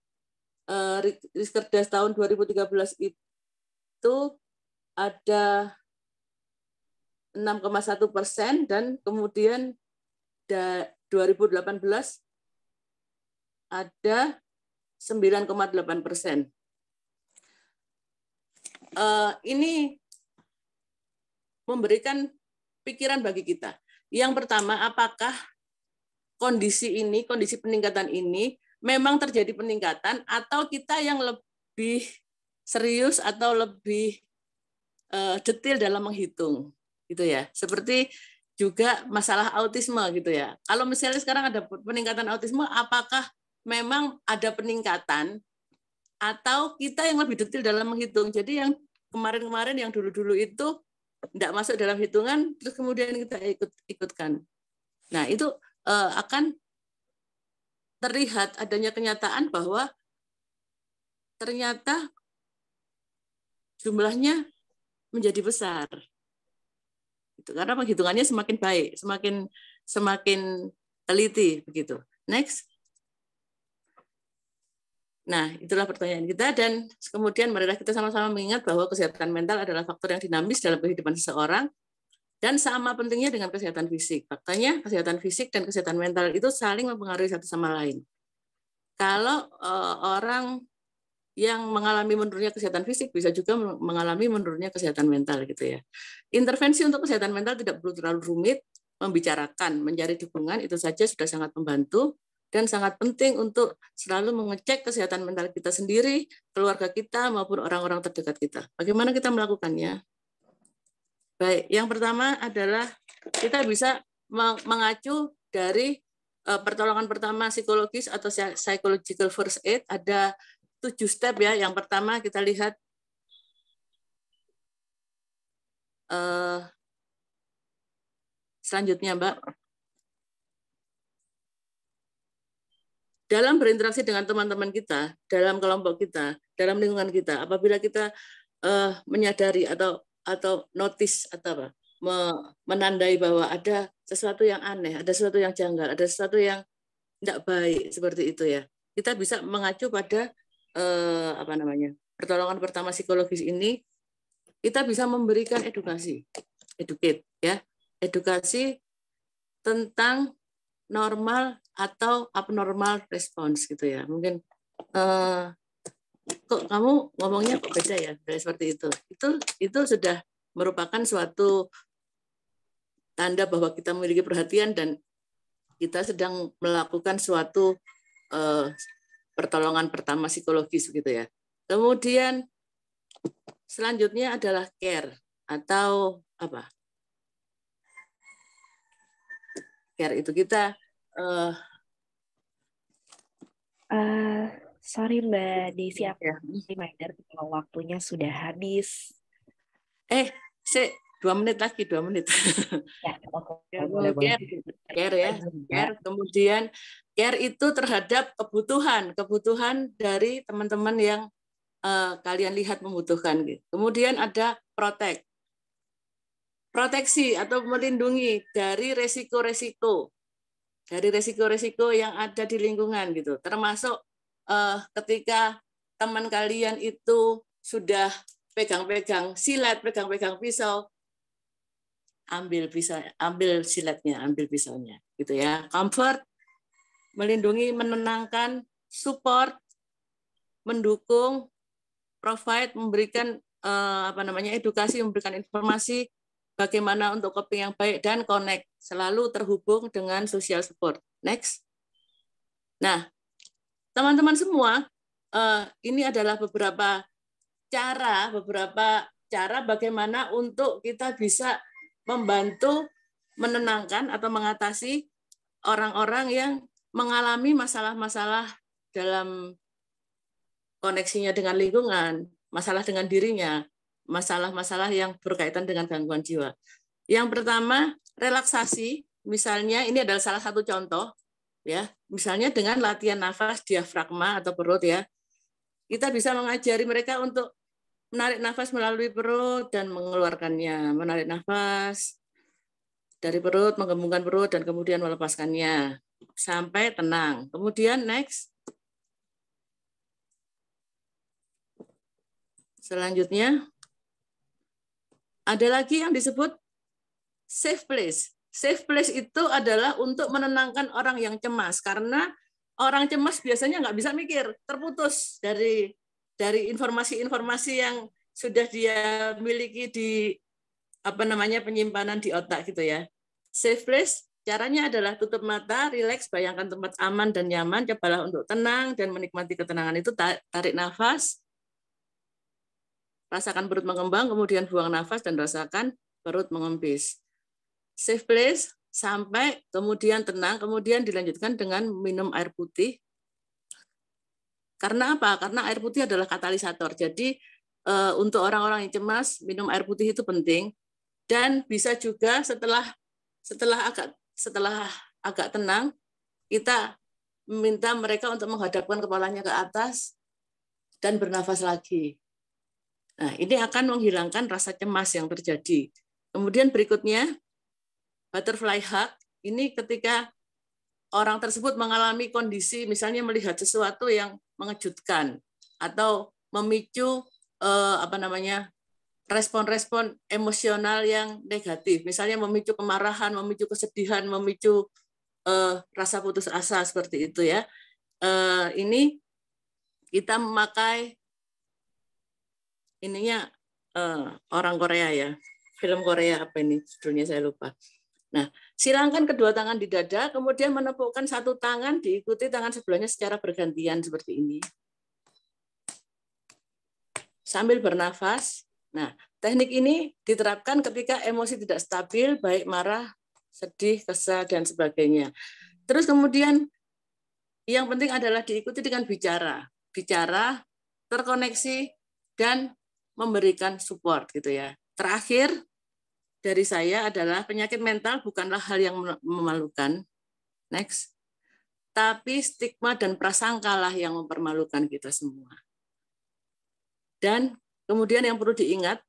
Riskerdas tahun 2013 itu ada 6,1%, dan kemudian 2018 ada 9,8%. Ini memberikan pikiran bagi kita. Yang pertama, apakah kondisi peningkatan ini memang terjadi peningkatan, atau kita yang lebih serius atau lebih detail dalam menghitung, gitu ya. Seperti juga masalah autisme, gitu ya. Kalau misalnya sekarang ada peningkatan autisme, apakah memang ada peningkatan, atau kita yang lebih detail dalam menghitung? Jadi yang kemarin-kemarin, yang dulu-dulu itu tidak masuk dalam hitungan, terus kemudian kita ikutkan. Nah, itu akan terlihat adanya kenyataan bahwa ternyata jumlahnya menjadi besar. Itu karena penghitungannya semakin baik, semakin teliti begitu. Next. Nah, itulah pertanyaan kita, dan kemudian marilah kita sama-sama mengingat bahwa kesehatan mental adalah faktor yang dinamis dalam kehidupan seseorang, dan sama pentingnya dengan kesehatan fisik. Faktanya, kesehatan fisik dan kesehatan mental itu saling mempengaruhi satu sama lain. Kalau orang yang mengalami menurunnya kesehatan fisik bisa juga mengalami menurunnya kesehatan mental, gitu ya. Intervensi untuk kesehatan mental tidak perlu terlalu rumit, membicarakan, mencari dukungan itu saja sudah sangat membantu, dan sangat penting untuk selalu mengecek kesehatan mental kita sendiri, keluarga kita, maupun orang-orang terdekat kita. Bagaimana kita melakukannya? Baik, yang pertama adalah kita bisa mengacu dari pertolongan pertama psikologis atau psychological first aid. Ada 7 step ya. Yang pertama kita lihat selanjutnya, Mbak. Dalam berinteraksi dengan teman-teman kita, dalam kelompok kita, dalam lingkungan kita, apabila kita menyadari atau notice atau apa, menandai bahwa ada sesuatu yang aneh, ada sesuatu yang janggal, ada sesuatu yang tidak baik seperti itu ya, kita bisa mengacu pada pertolongan pertama psikologis ini. Kita bisa memberikan edukasi tentang normal atau abnormal response, gitu ya. Mungkin kok kamu ngomongnya kok beda ya, seperti itu. Itu sudah merupakan suatu tanda bahwa kita memiliki perhatian dan kita sedang melakukan suatu pertolongan pertama psikologis gitu ya. Kemudian selanjutnya adalah care atau apa? Care itu kita sorry Mbak Desi, aku reminder kalau waktunya sudah habis. 2 menit lagi, 2 menit. Ya, Kemudian care ya, care. Kemudian care itu terhadap kebutuhan dari teman-teman yang kalian lihat membutuhkan. Kemudian ada protect, proteksi atau melindungi dari resiko-resiko yang ada di lingkungan gitu. Termasuk ketika teman kalian itu sudah pegang-pegang silet, pegang-pegang pisau, ambil siletnya, ambil pisaunya, gitu ya. Comfort, melindungi, menenangkan, support, mendukung, provide, memberikan edukasi, memberikan informasi bagaimana untuk coping yang baik, dan connect, selalu terhubung dengan social support. Next. Nah, teman-teman semua, ini adalah beberapa cara bagaimana untuk kita bisa membantu menenangkan atau mengatasi orang-orang yang mengalami masalah-masalah dalam koneksinya dengan lingkungan, masalah dengan dirinya, masalah-masalah yang berkaitan dengan gangguan jiwa. Yang pertama, relaksasi. Misalnya ini adalah salah satu contoh ya. Misalnya dengan latihan nafas diafragma atau perut ya. Kita bisa mengajari mereka untuk menarik nafas melalui perut dan mengeluarkannya. Menarik nafas dari perut, menggembungkan perut, dan kemudian melepaskannya sampai tenang. Kemudian next. Selanjutnya, ada lagi yang disebut safe place. Safe place itu adalah untuk menenangkan orang yang cemas, karena orang cemas biasanya nggak bisa mikir, terputus dari informasi-informasi yang sudah dia miliki di penyimpanan di otak gitu ya. Safe place caranya adalah tutup mata, rileks, bayangkan tempat aman dan nyaman, cobalah untuk tenang dan menikmati ketenangan itu. Tarik nafas, rasakan perut mengembang, kemudian buang nafas dan rasakan perut mengempis. Safe place sampai kemudian tenang, kemudian dilanjutkan dengan minum air putih. Karena apa? Karena air putih adalah katalisator. Jadi untuk orang-orang yang cemas, minum air putih itu penting. Dan bisa juga setelah agak tenang, kita meminta mereka untuk menghadapkan kepalanya ke atas dan bernafas lagi. Nah, ini akan menghilangkan rasa cemas yang terjadi. Kemudian berikutnya, butterfly hug. Ini ketika orang tersebut mengalami kondisi, misalnya melihat sesuatu yang mengejutkan atau memicu respon-respon emosional yang negatif. Misalnya memicu kemarahan, memicu kesedihan, memicu rasa putus asa seperti itu ya. Ini kita memakai orang Korea ya, film Korea apa ini judulnya saya lupa. Nah, silangkan kedua tangan di dada, kemudian menepukkan satu tangan diikuti tangan sebelahnya secara bergantian seperti ini. Sambil bernafas. Nah, teknik ini diterapkan ketika emosi tidak stabil, baik marah, sedih, kesal, dan sebagainya. Terus kemudian yang penting adalah diikuti dengan bicara, terkoneksi, dan memberikan support gitu ya. Terakhir dari saya adalah penyakit mental bukanlah hal yang memalukan. Next. Tapi stigma dan prasangkalah yang mempermalukan kita semua. Dan kemudian yang perlu diingat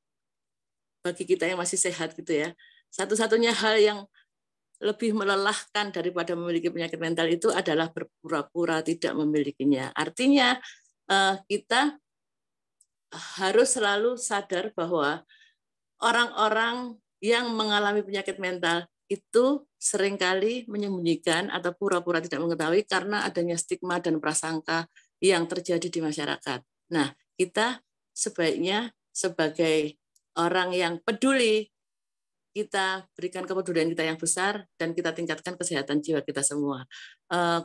bagi kita yang masih sehat gitu ya, satu-satunya hal yang lebih melelahkan daripada memiliki penyakit mental itu adalah berpura-pura tidak memilikinya. Artinya kita harus selalu sadar bahwa orang-orang yang mengalami penyakit mental itu seringkali menyembunyikan atau pura-pura tidak mengetahui karena adanya stigma dan prasangka yang terjadi di masyarakat. Nah, kita sebaiknya sebagai orang yang peduli, kita berikan kepedulian kita yang besar dan kita tingkatkan kesehatan jiwa kita semua.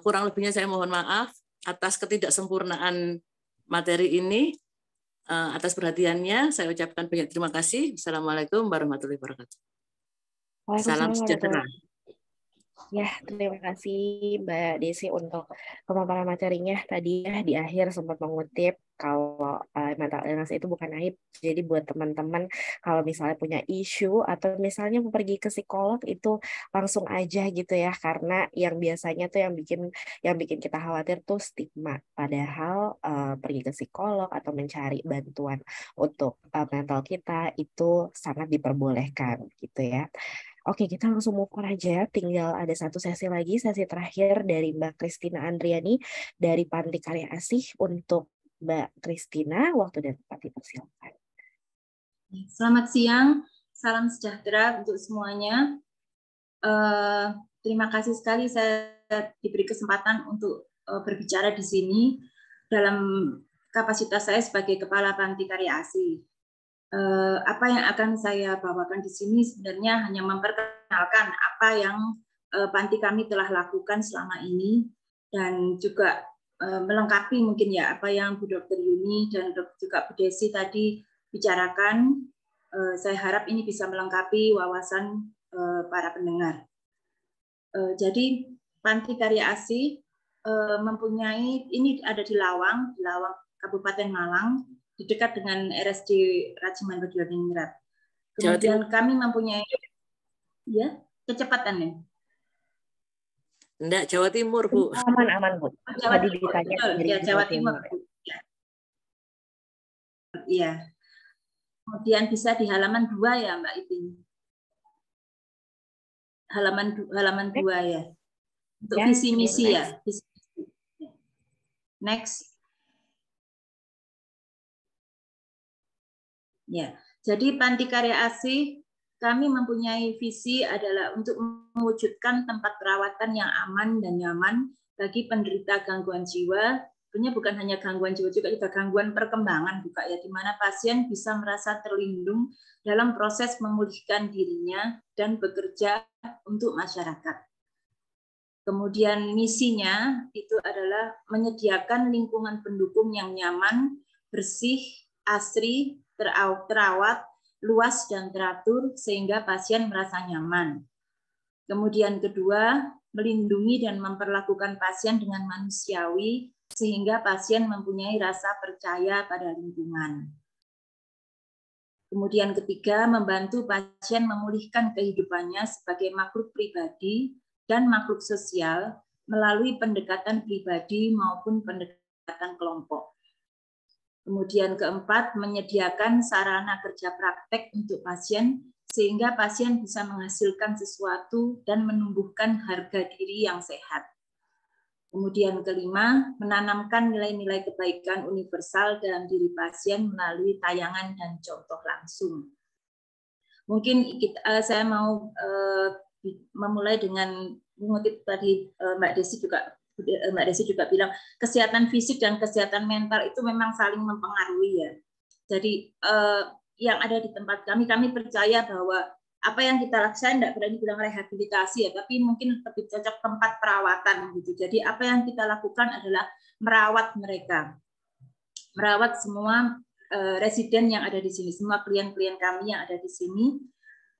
Kurang lebihnya saya mohon maaf atas ketidaksempurnaan materi ini. Atas perhatiannya saya ucapkan banyak terima kasih. Assalamualaikum warahmatullahi wabarakatuh. Salam sejahtera. Ya, terima kasih Mbak Desi untuk pemaparan materinya. Tadi ya di akhir sempat mengutip kalau mental illness itu bukan aib. Jadi buat teman-teman kalau misalnya punya isu atau misalnya mau pergi ke psikolog itu langsung aja gitu ya, karena yang biasanya tuh yang bikin kita khawatir tuh stigma. Padahal pergi ke psikolog atau mencari bantuan untuk mental kita itu sangat diperbolehkan gitu ya. Oke, kita langsung move on aja. Tinggal ada satu sesi lagi, sesi terakhir dari Mbak Christina Andriani dari Panti Karya Asih. Untuk Mbak Christina, waktu dan tempat dipersilakan. Selamat siang, salam sejahtera untuk semuanya. Terima kasih sekali saya diberi kesempatan untuk berbicara di sini dalam kapasitas saya sebagai Kepala Panti Karya Asih. Apa yang akan saya bawakan di sini sebenarnya hanya memperkenalkan apa yang panti kami telah lakukan selama ini dan juga melengkapi mungkin ya apa yang Bu Dr. Yuni dan juga Bu Desi tadi bicarakan. Saya harap ini bisa melengkapi wawasan para pendengar. Jadi Panti Karya Asih mempunyai, ini ada di Lawang Kabupaten Malang, di dekat dengan RSJ Rajiman Bediodiningrat. Kemudian kami mempunyai, ya, kecepatannya. Enggak, Jawa Timur, Bu. Aman, Bu. Jawa Tadi Timur, ditanya betul. Ya, Jawa Timur. Iya. Kemudian bisa di halaman 2 ya, Mbak Ipin. Halaman 2 ya. Untuk ya, visi misi ya. Next. Ya, jadi Panti Karya Asih kami mempunyai visi adalah untuk mewujudkan tempat perawatan yang aman dan nyaman bagi penderita gangguan jiwa. Sebenarnya bukan hanya gangguan jiwa juga gangguan perkembangan juga ya, di mana pasien bisa merasa terlindung dalam proses memulihkan dirinya dan bekerja untuk masyarakat. Kemudian misinya itu adalah menyediakan lingkungan pendukung yang nyaman, bersih, asri, terawat, luas dan teratur sehingga pasien merasa nyaman. Kemudian kedua, melindungi dan memperlakukan pasien dengan manusiawi sehingga pasien mempunyai rasa percaya pada lingkungan. Kemudian ketiga, membantu pasien memulihkan kehidupannya sebagai makhluk pribadi dan makhluk sosial melalui pendekatan pribadi maupun pendekatan kelompok. Kemudian keempat, menyediakan sarana kerja praktek untuk pasien sehingga pasien bisa menghasilkan sesuatu dan menumbuhkan harga diri yang sehat. Kemudian kelima, menanamkan nilai-nilai kebaikan universal dalam diri pasien melalui tayangan dan contoh langsung. Mungkin saya mau memulai dengan mengutip tadi Mbak Desi juga bilang kesehatan fisik dan kesehatan mental itu memang saling mempengaruhi ya. Jadi yang ada di tempat kami percaya bahwa apa yang kita lakukan, saya tidak berani bilang rehabilitasi ya, tapi mungkin lebih cocok tempat perawatan gitu. Jadi apa yang kita lakukan adalah merawat mereka, merawat semua residen yang ada di sini, semua klien-klien kami yang ada di sini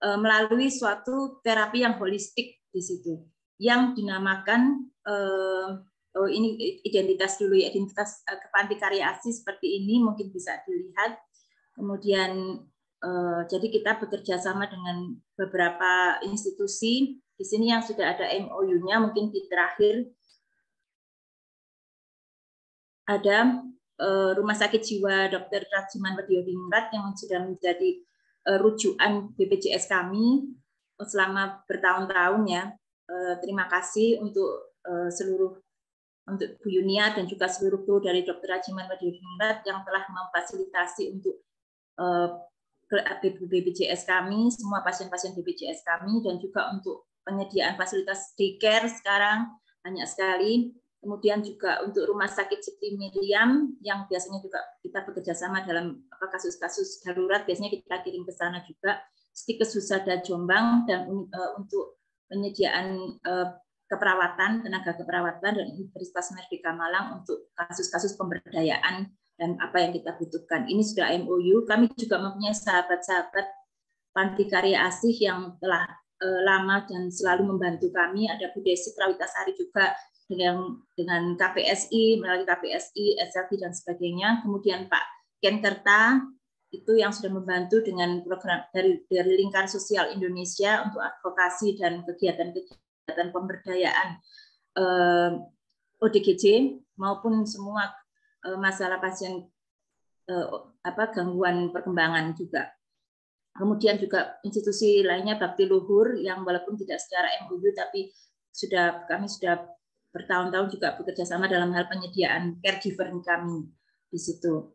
melalui suatu terapi yang holistik di situ, yang dinamakan ini identitas dulu ya, identitas Panti Karya Asih seperti ini mungkin bisa dilihat. Kemudian jadi kita bekerja sama dengan beberapa institusi di sini yang sudah ada MOU-nya, mungkin di terakhir ada Rumah Sakit Jiwa Dr. Rajiman Bediodiningrat yang sudah menjadi rujukan BPJS kami selama bertahun-tahun ya. Terima kasih untuk untuk Bu Yunia dan juga seluruh kru dari Dr. Rajiman Bediodiningrat yang telah memfasilitasi untuk BPJS kami, semua pasien-pasien BPJS kami, dan juga untuk penyediaan fasilitas daycare sekarang banyak sekali. Kemudian juga untuk Rumah Sakit Siti Miriam yang biasanya juga kita bekerja sama dalam kasus-kasus darurat, biasanya kita kirim ke sana juga. Stikes Husada Jombang, dan untuk penyediaan keperawatan, tenaga keperawatan, dan Universitas Merdeka Malang untuk kasus-kasus pemberdayaan dan apa yang kita butuhkan. Ini sudah MOU. Kami juga mempunyai sahabat-sahabat Panti Karya Asih yang telah lama dan selalu membantu kami. Ada Bu Desi Prawitasari juga dengan KPSI, melalui KPSI, SLB dan sebagainya. Kemudian Pak Ken Kerta itu yang sudah membantu dengan program dari Lingkar Sosial Indonesia untuk advokasi dan kegiatan pemberdayaan ODGJ maupun semua masalah pasien gangguan perkembangan juga. Kemudian juga institusi lainnya Bakti Luhur yang walaupun tidak secara MOU tapi kami sudah bertahun-tahun juga bekerja sama dalam hal penyediaan caregiver kami di situ.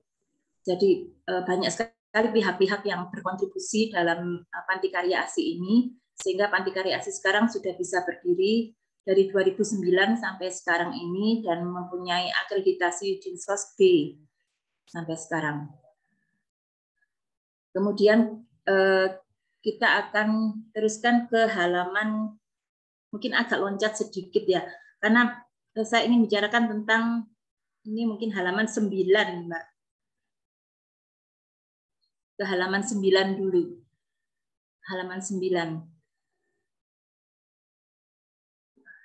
Jadi banyak sekali pihak-pihak yang berkontribusi dalam Panti Karya Asih ini, sehingga Panti Karya Asih sekarang sudah bisa berdiri dari 2009 sampai sekarang ini dan mempunyai akreditasi Dinsos B sampai sekarang. Kemudian kita akan teruskan ke halaman, mungkin agak loncat sedikit ya, karena saya ingin bicarakan tentang, ini mungkin halaman 9, Mbak. Ke halaman 9 dulu. Halaman 9.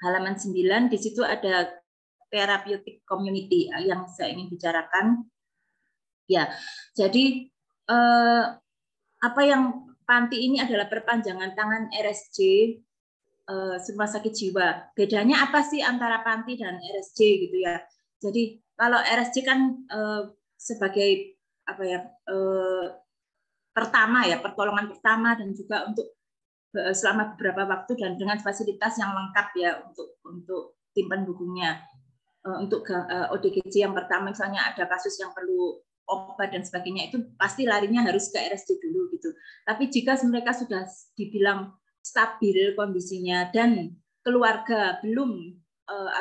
Halaman 9, di situ ada therapeutic community yang saya ingin bicarakan. Ya, jadi apa yang Panti ini adalah perpanjangan tangan RSJ, Rumah Sakit Jiwa. Bedanya apa sih antara Panti dan RSJ gitu ya? Jadi kalau RSJ kan sebagai apa ya, pertama ya, pertolongan pertama dan juga untuk selama beberapa waktu dan dengan fasilitas yang lengkap ya untuk tim pendukungnya. Untuk ODGJ yang pertama misalnya ada kasus yang perlu obat dan sebagainya, itu pasti larinya harus ke RSJ dulu gitu. Tapi jika mereka sudah dibilang stabil kondisinya dan keluarga belum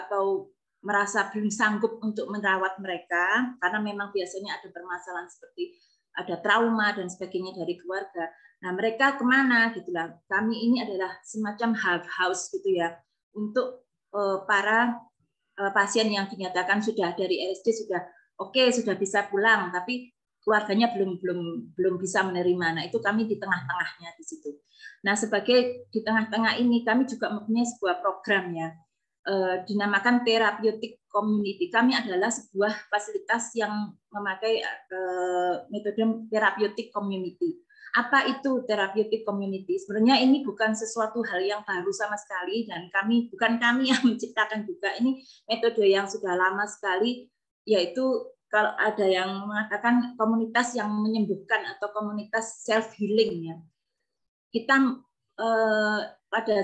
atau merasa belum sanggup untuk merawat mereka karena memang biasanya ada permasalahan seperti ada trauma dan sebagainya dari keluarga. Nah, mereka kemana gitulah. Kami ini adalah semacam hub house gitu ya untuk para pasien yang dinyatakan sudah dari RSJ sudah oke, sudah bisa pulang, tapi keluarganya belum bisa menerima. Nah, itu kami di tengah-tengahnya di situ. Nah, sebagai di tengah-tengah ini kami juga mempunyai sebuah program ya, dinamakan therapeutic community. Kami adalah sebuah fasilitas yang memakai metode therapeutic community. Apa itu therapeutic community? Sebenarnya ini bukan sesuatu hal yang baru sama sekali dan bukan kami yang menciptakan juga. Ini metode yang sudah lama sekali, yaitu kalau ada yang mengatakan komunitas yang menyembuhkan atau komunitas self healing ya. Kita pada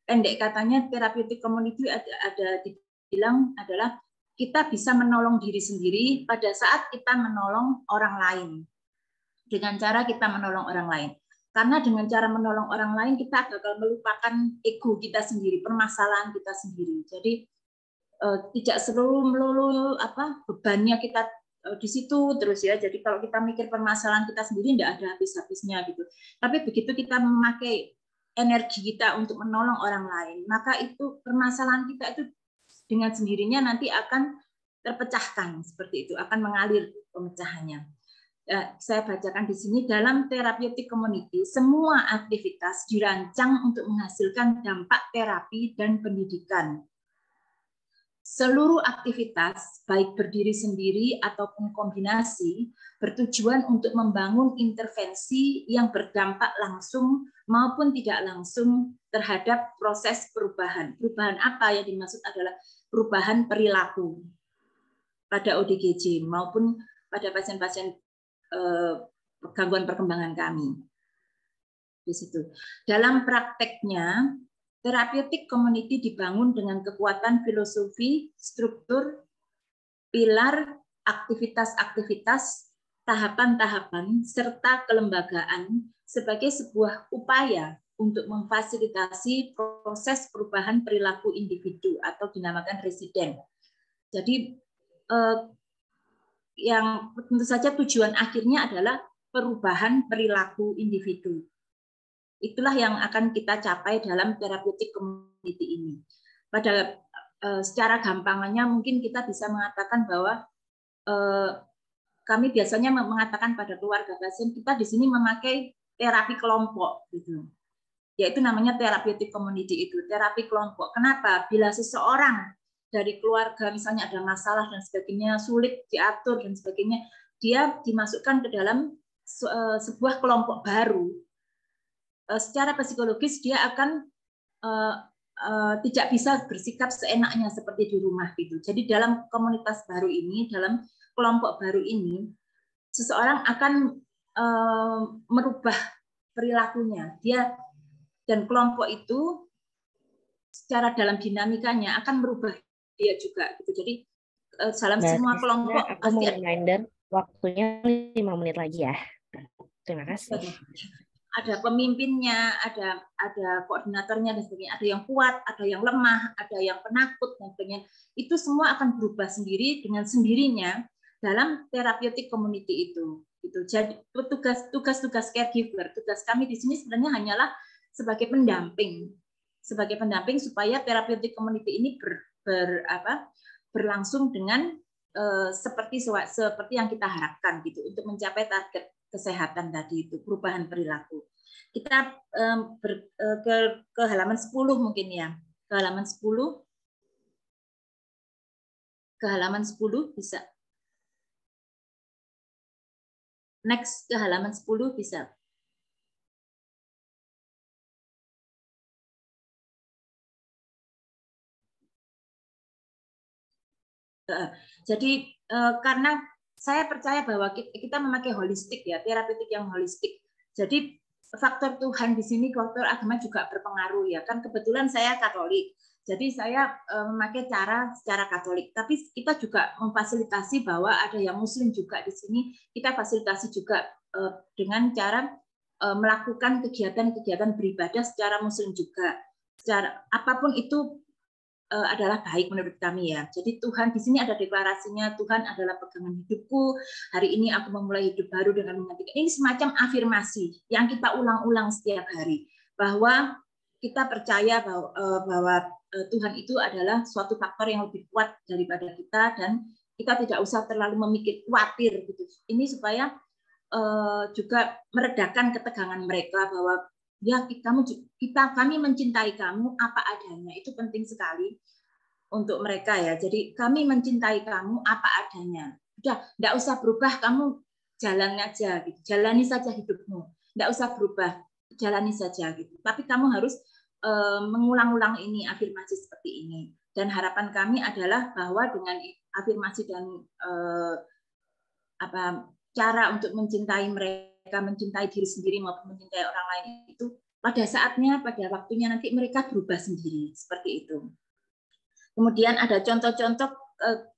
pendek katanya therapeutic community ada dibilang adalah kita bisa menolong diri sendiri pada saat kita menolong orang lain. Dengan cara kita menolong orang lain. Karena dengan cara menolong orang lain kita bakal melupakan ego kita sendiri, permasalahan kita sendiri. Jadi tidak melulu bebannya kita di situ terus ya. Jadi kalau kita mikir permasalahan kita sendiri tidak ada habis-habisnya gitu. Tapi begitu kita memakai energi kita untuk menolong orang lain, maka itu permasalahan kita itu dengan sendirinya nanti akan terpecahkan seperti itu, akan mengalir pemecahannya. Saya bacakan di sini, dalam therapeutic community semua aktivitas dirancang untuk menghasilkan dampak terapi dan pendidikan. Seluruh aktivitas, baik berdiri sendiri ataupun kombinasi, bertujuan untuk membangun intervensi yang berdampak langsung maupun tidak langsung terhadap proses perubahan. Perubahan apa yang dimaksud adalah perubahan perilaku pada ODGJ maupun pada pasien-pasien gangguan perkembangan kami. Di situ. Dalam prakteknya, therapeutic community dibangun dengan kekuatan filosofi, struktur, pilar, aktivitas-aktivitas, tahapan-tahapan, serta kelembagaan sebagai sebuah upaya untuk memfasilitasi proses perubahan perilaku individu atau dinamakan residen. Jadi yang tentu saja tujuan akhirnya adalah perubahan perilaku individu. Itulah yang akan kita capai dalam therapeutic community ini. Pada secara gampangannya mungkin kita bisa mengatakan bahwa kami biasanya mengatakan pada keluarga pasien kita di sini memakai terapi kelompok gitu. Yaitu namanya therapeutic community itu, terapi kelompok. Kenapa? Bila seseorang dari keluarga misalnya ada masalah dan sebagainya, sulit diatur dan sebagainya, dia dimasukkan ke dalam sebuah kelompok baru. Secara psikologis dia akan tidak bisa bersikap seenaknya seperti di rumah gitu. Jadi dalam komunitas baru ini, dalam kelompok baru ini, seseorang akan merubah perilakunya. Dia dan kelompok itu secara dalam dinamikanya akan merubah dia juga gitu. Jadi dalam semua kelompok aku mau reminder waktunya 5 menit lagi ya. Terima kasih. Ada pemimpinnya, ada koordinatornya dan sebagainya, ada yang kuat, ada yang lemah, ada yang penakut dan sebagainya. Itu semua akan berubah sendiri dengan sendirinya dalam therapeutic community itu. Jadi tugas caregiver, tugas kami di sini sebenarnya hanyalah sebagai pendamping supaya therapeutic community ini berlangsung dengan seperti yang kita harapkan gitu untuk mencapai target kesehatan tadi itu, perubahan perilaku. Kita ke halaman 10 mungkin ya. Ke halaman 10. Ke halaman 10 bisa. Next ke halaman 10 bisa. Jadi karena saya percaya bahwa kita memakai holistik ya, terapeutik yang holistik. Jadi faktor Tuhan di sini, faktor agama juga berpengaruh ya. Kan kebetulan saya Katolik. Jadi saya memakai cara secara Katolik. Tapi kita juga memfasilitasi bahwa ada yang Muslim juga di sini. Kita fasilitasi juga dengan cara melakukan kegiatan-kegiatan beribadah secara Muslim juga. Secara apapun itu adalah baik menurut kami ya. Jadi Tuhan di sini ada deklarasinya, Tuhan adalah pegangan hidupku. Hari ini aku memulai hidup baru dengan mengerti. Ini semacam afirmasi yang kita ulang-ulang setiap hari bahwa kita percaya bahwa Tuhan itu adalah suatu faktor yang lebih kuat daripada kita dan kita tidak usah terlalu memikir khawatir gitu. Ini supaya juga meredakan ketegangan mereka bahwa ya kami mencintai kamu apa adanya. Itu penting sekali untuk mereka ya. Jadi kami mencintai kamu apa adanya. Udah, enggak usah berubah, kamu jalan aja gitu. Jalani saja hidupmu. Enggak usah berubah, jalani saja gitu. Tapi kamu harus mengulang-ulang ini, afirmasi seperti ini. Dan harapan kami adalah bahwa dengan afirmasi dan cara untuk mencintai mereka, mencintai diri sendiri maupun mencintai orang lain itu pada saatnya, pada waktunya nanti mereka berubah sendiri seperti itu. Kemudian ada contoh-contoh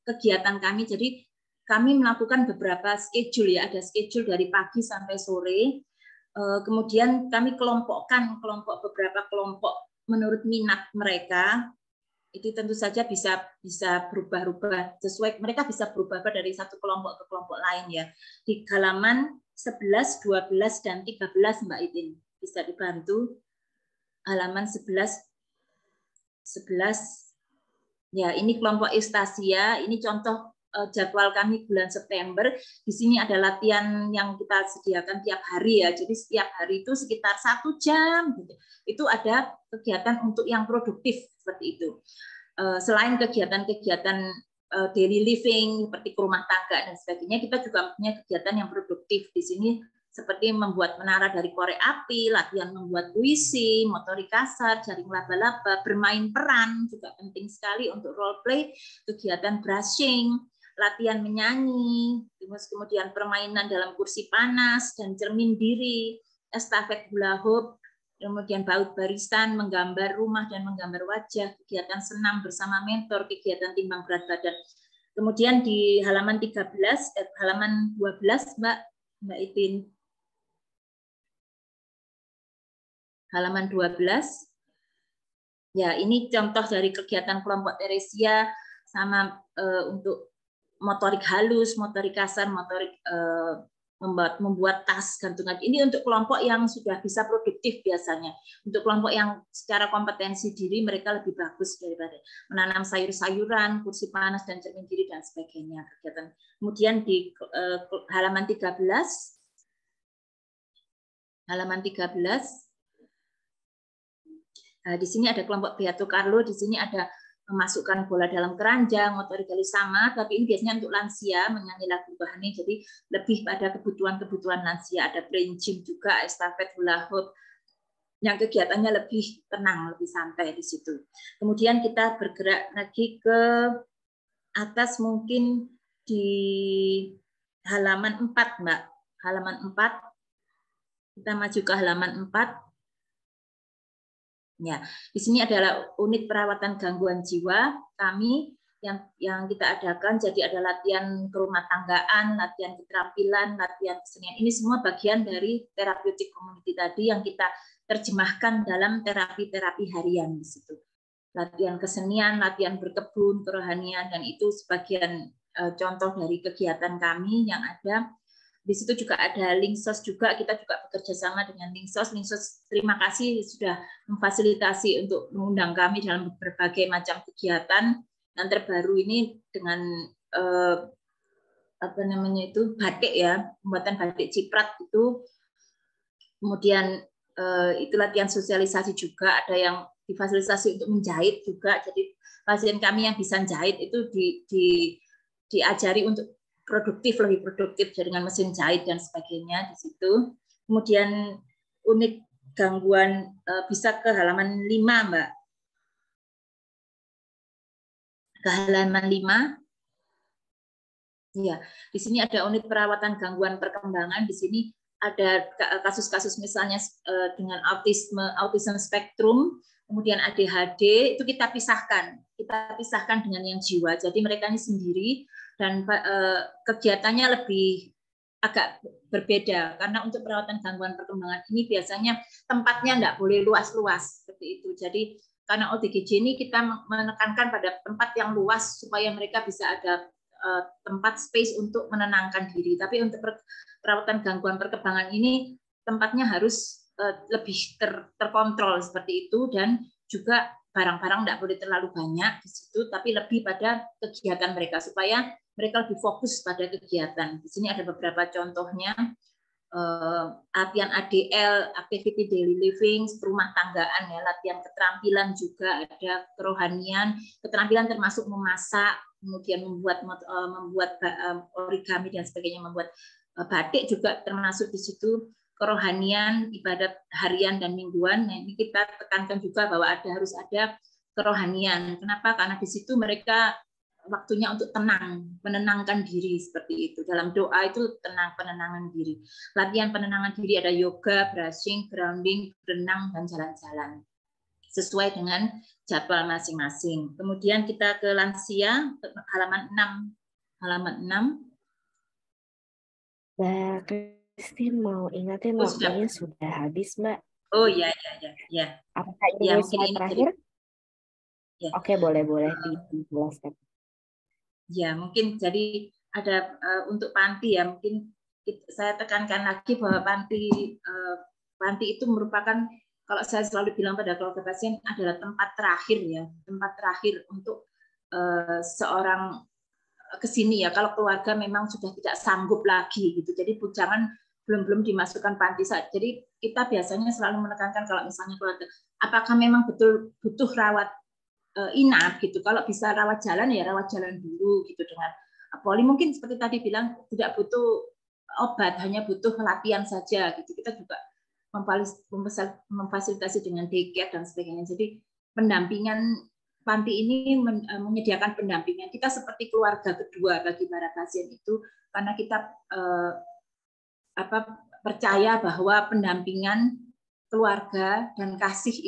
kegiatan kami. Jadi kami melakukan beberapa schedule ya, ada schedule dari pagi sampai sore. Kemudian kami kelompokkan beberapa kelompok menurut minat mereka. Itu tentu saja bisa berubah-ubah sesuai, mereka bisa berubah dari satu kelompok ke kelompok lain ya. Di halaman 11, 12 dan 13 Mbak Itin bisa dibantu. Halaman 11 ya, ini kelompok Eustasia, ini contoh jadwal kami bulan September. Di sini ada latihan yang kita sediakan tiap hari ya. Jadi setiap hari itu sekitar 1 jam gitu. Itu ada kegiatan untuk yang produktif seperti itu. Selain kegiatan-kegiatan daily living seperti ke rumah tangga dan sebagainya, kita juga punya kegiatan yang produktif di sini seperti membuat menara dari korek api, latihan membuat puisi, motorik kasar, jaring laba-laba, bermain peran juga penting sekali untuk role play, kegiatan brushing, latihan menyanyi, kemudian permainan dalam kursi panas dan cermin diri, estafet hula hoop, kemudian baut barisan, menggambar rumah dan menggambar wajah, kegiatan senam bersama mentor, kegiatan timbang berat badan. Kemudian di halaman 13, halaman 12 Mbak Itin. halaman 12. Ya, ini contoh dari kegiatan kelompok Teresia sama untuk motorik halus, motorik kasar, motorik membuat tas gantungan. Ini untuk kelompok yang sudah bisa produktif biasanya. Untuk kelompok yang secara kompetensi diri mereka lebih bagus daripada menanam sayur-sayuran, kursi panas dan cermin diri dan sebagainya kegiatan. Kemudian di halaman 13, di sini ada kelompok Beato Carlo, di sini ada memasukkan bola dalam keranjang, motorik sama, tapi ini biasanya untuk lansia menyanyi lagu rohani, jadi lebih pada kebutuhan-kebutuhan lansia. Ada brain gym juga, estafet, hula hoop, yang kegiatannya lebih tenang, lebih santai di situ. Kemudian kita bergerak lagi ke atas, mungkin di halaman 4, Mbak. Halaman 4. Kita maju ke halaman 4. Ya, di sini adalah unit perawatan gangguan jiwa kami yang kita adakan. Jadi ada latihan kerumah tanggaan, latihan keterampilan, latihan kesenian. Ini semua bagian dari therapeutic community tadi yang kita terjemahkan dalam terapi-terapi harian di situ. Latihan kesenian, latihan berkebun, kerohanian, dan itu sebagian contoh dari kegiatan kami yang ada. Di situ juga ada Linksos juga, kita juga bekerja sama dengan Linksos. Linksos terima kasih sudah memfasilitasi untuk mengundang kami dalam berbagai macam kegiatan. Yang terbaru ini dengan batik ya, pembuatan batik ciprat itu. Kemudian itu latihan sosialisasi juga, ada yang difasilitasi untuk menjahit juga. Jadi pasien kami yang bisa jahit itu diajari untuk lebih produktif dengan mesin jahit dan sebagainya di situ. Kemudian unit gangguan bisa ke halaman 5, Mbak. Ke halaman 5. Ya, di sini ada unit perawatan gangguan perkembangan. Di sini ada kasus-kasus misalnya dengan autism spektrum, kemudian ADHD, itu kita pisahkan dengan yang jiwa. Jadi mereka ini sendiri dan kegiatannya lebih agak berbeda karena untuk perawatan gangguan perkembangan ini biasanya tempatnya nggak boleh luas-luas seperti itu. Jadi karena ODGJ ini kita menekankan pada tempat yang luas supaya mereka bisa ada tempat space untuk menenangkan diri. Tapi untuk perawatan gangguan perkembangan ini tempatnya harus lebih terkontrol seperti itu, dan juga barang-barang tidak boleh terlalu banyak di situ, tapi lebih pada kegiatan mereka supaya mereka lebih fokus pada kegiatan. Di sini ada beberapa contohnya, latihan ADL, activity daily living, rumah tanggaan ya, latihan keterampilan juga ada, kerohanian, keterampilan termasuk memasak, kemudian membuat origami dan sebagainya, membuat batik juga termasuk di situ, kerohanian, ibadat harian dan mingguan. Nah, ini kita tekankan juga bahwa harus ada kerohanian. Kenapa? Karena di situ mereka waktunya untuk tenang, menenangkan diri seperti itu. Dalam doa itu penenangan diri. Latihan penenangan diri ada yoga, brushing, grounding, berenang, dan jalan-jalan. Sesuai dengan jadwal masing-masing. Kemudian kita ke lansia, halaman 6. Halaman 6. Mbak Christine mau ingatin waktunya sudah habis, Mbak. Oh ya. Apakah ini slide terakhir? Ya. Oke, boleh dijelaskan. Ya, mungkin jadi ada untuk panti ya, mungkin saya tekankan lagi bahwa panti itu merupakan, kalau saya selalu bilang pada keluarga pasien, adalah tempat terakhir ya, tempat terakhir untuk seorang kesini ya, kalau keluarga memang sudah tidak sanggup lagi gitu, jadi jangan belum dimasukkan panti saat. Jadi kita biasanya selalu menekankan kalau misalnya keluarga, apakah memang betul butuh rawat inap gitu. Kalau bisa rawat jalan ya rawat jalan dulu gitu dengan poli. Mungkin seperti tadi bilang tidak butuh obat, hanya butuh latihan saja gitu. Kita juga memfasilitasi dengan daycare dan sebagainya. Jadi pendampingan panti ini menyediakan pendampingan. Kita seperti keluarga kedua bagi para pasien itu, karena kita percaya bahwa pendampingan keluarga dan kasih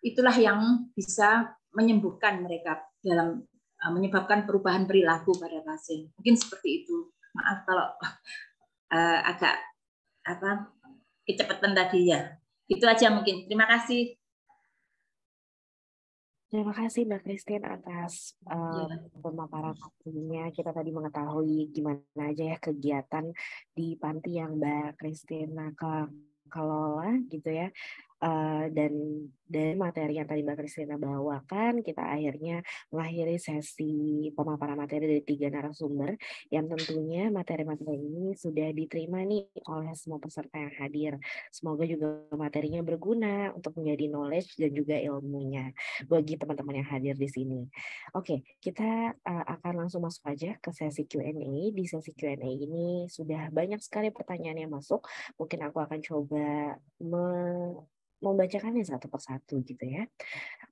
itulah yang bisa menyembuhkan mereka dalam menyebabkan perubahan perilaku pada pasien. Mungkin seperti itu. Maaf kalau agak kecepatan tadi ya. Itu aja mungkin. Terima kasih. Terima kasih Mbak Christine atas pemaparan waktunya. Kita tadi mengetahui gimana aja ya kegiatan di panti yang Mbak Christine kelola gitu ya. Dan dari materi yang tadi Mbak Christina bawakan, kita akhirnya mengakhiri sesi pemaparan materi dari 3 narasumber yang tentunya materi-materi ini sudah diterima nih oleh semua peserta yang hadir. Semoga juga materinya berguna untuk menjadi knowledge dan juga ilmunya bagi teman-teman yang hadir di sini. Oke, kita akan langsung masuk aja ke sesi Q&A. Di sesi Q&A ini sudah banyak sekali pertanyaan yang masuk. Mungkin aku akan coba membacakannya satu persatu gitu ya.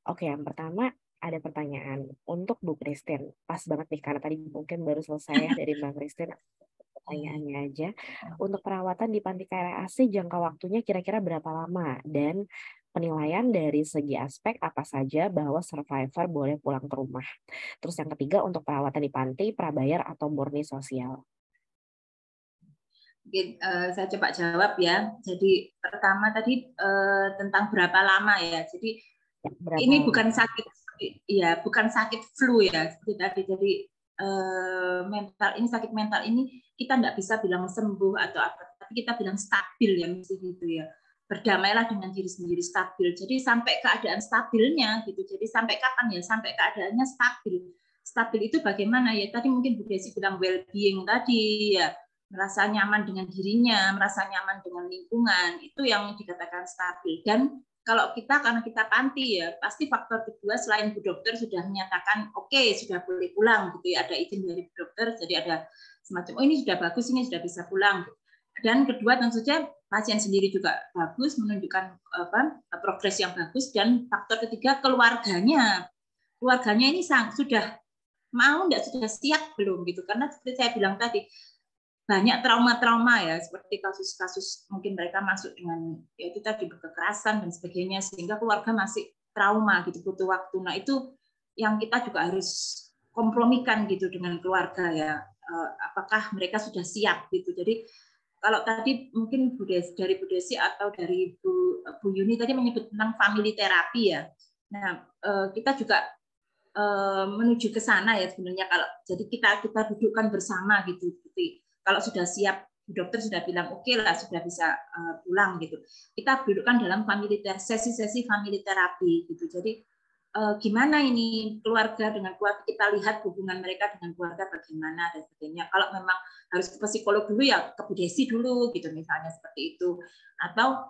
Oke, yang pertama ada pertanyaan untuk Bu Christine. Pas banget nih karena tadi mungkin baru selesai ya dari Mbak Christine. Pertanyaannya aja. Untuk perawatan di Panti KRAC jangka waktunya kira-kira berapa lama? Dan penilaian dari segi aspek apa saja bahwa survivor boleh pulang ke rumah. Terus yang ketiga untuk perawatan di panti, prabayar atau murni sosial. Mungkin saya coba jawab ya. Jadi pertama tadi tentang berapa lama ya. Jadi ini bukan sakit, ya bukan sakit flu ya. Seperti tadi. Jadi mental ini sakit mental ini kita nggak bisa bilang sembuh atau apa, tapi kita bilang stabil ya mesti gitu ya. Berdamailah dengan diri sendiri, stabil. Jadi sampai keadaan stabilnya gitu. Jadi sampai kapan ya? Sampai keadaannya stabil. Stabil itu bagaimana ya? Tadi mungkin Bu Desi bilang well-being tadi ya. Merasa nyaman dengan dirinya, merasa nyaman dengan lingkungan, itu yang dikatakan stabil. Dan kalau kita, karena kita panti ya, pasti faktor kedua selain Bu Dokter sudah menyatakan oke, sudah boleh pulang gitu ya, ada izin dari Bu Dokter, jadi ada semacam oh ini sudah bagus, ini sudah bisa pulang. Dan kedua tentu saja pasien sendiri juga bagus, menunjukkan progres yang bagus. Dan faktor ketiga keluarganya ini sudah mau nggak, sudah siap belum gitu, karena seperti saya bilang tadi banyak trauma-trauma ya, seperti kasus-kasus mungkin mereka masuk dengan ya itu tadi kekerasan dan sebagainya, sehingga keluarga masih trauma gitu, butuh waktu. Nah itu yang kita juga harus kompromikan gitu dengan keluarga ya, apakah mereka sudah siap gitu. Jadi kalau tadi mungkin dari Bu Desi atau dari Bu Yuni tadi menyebut tentang family terapi ya. Nah kita juga menuju ke sana ya sebenarnya, kalau jadi kita dudukkan bersama gitu. Kalau sudah siap, dokter sudah bilang oke lah, sudah bisa pulang gitu. Kita dudukkan dalam sesi-sesi family terapi gitu. Jadi gimana ini keluarga dengan keluarga, kita lihat hubungan mereka dengan keluarga bagaimana dan sebagainya. Kalau memang harus ke psikolog dulu ya ke Bu Desi dulu gitu misalnya, seperti itu. Atau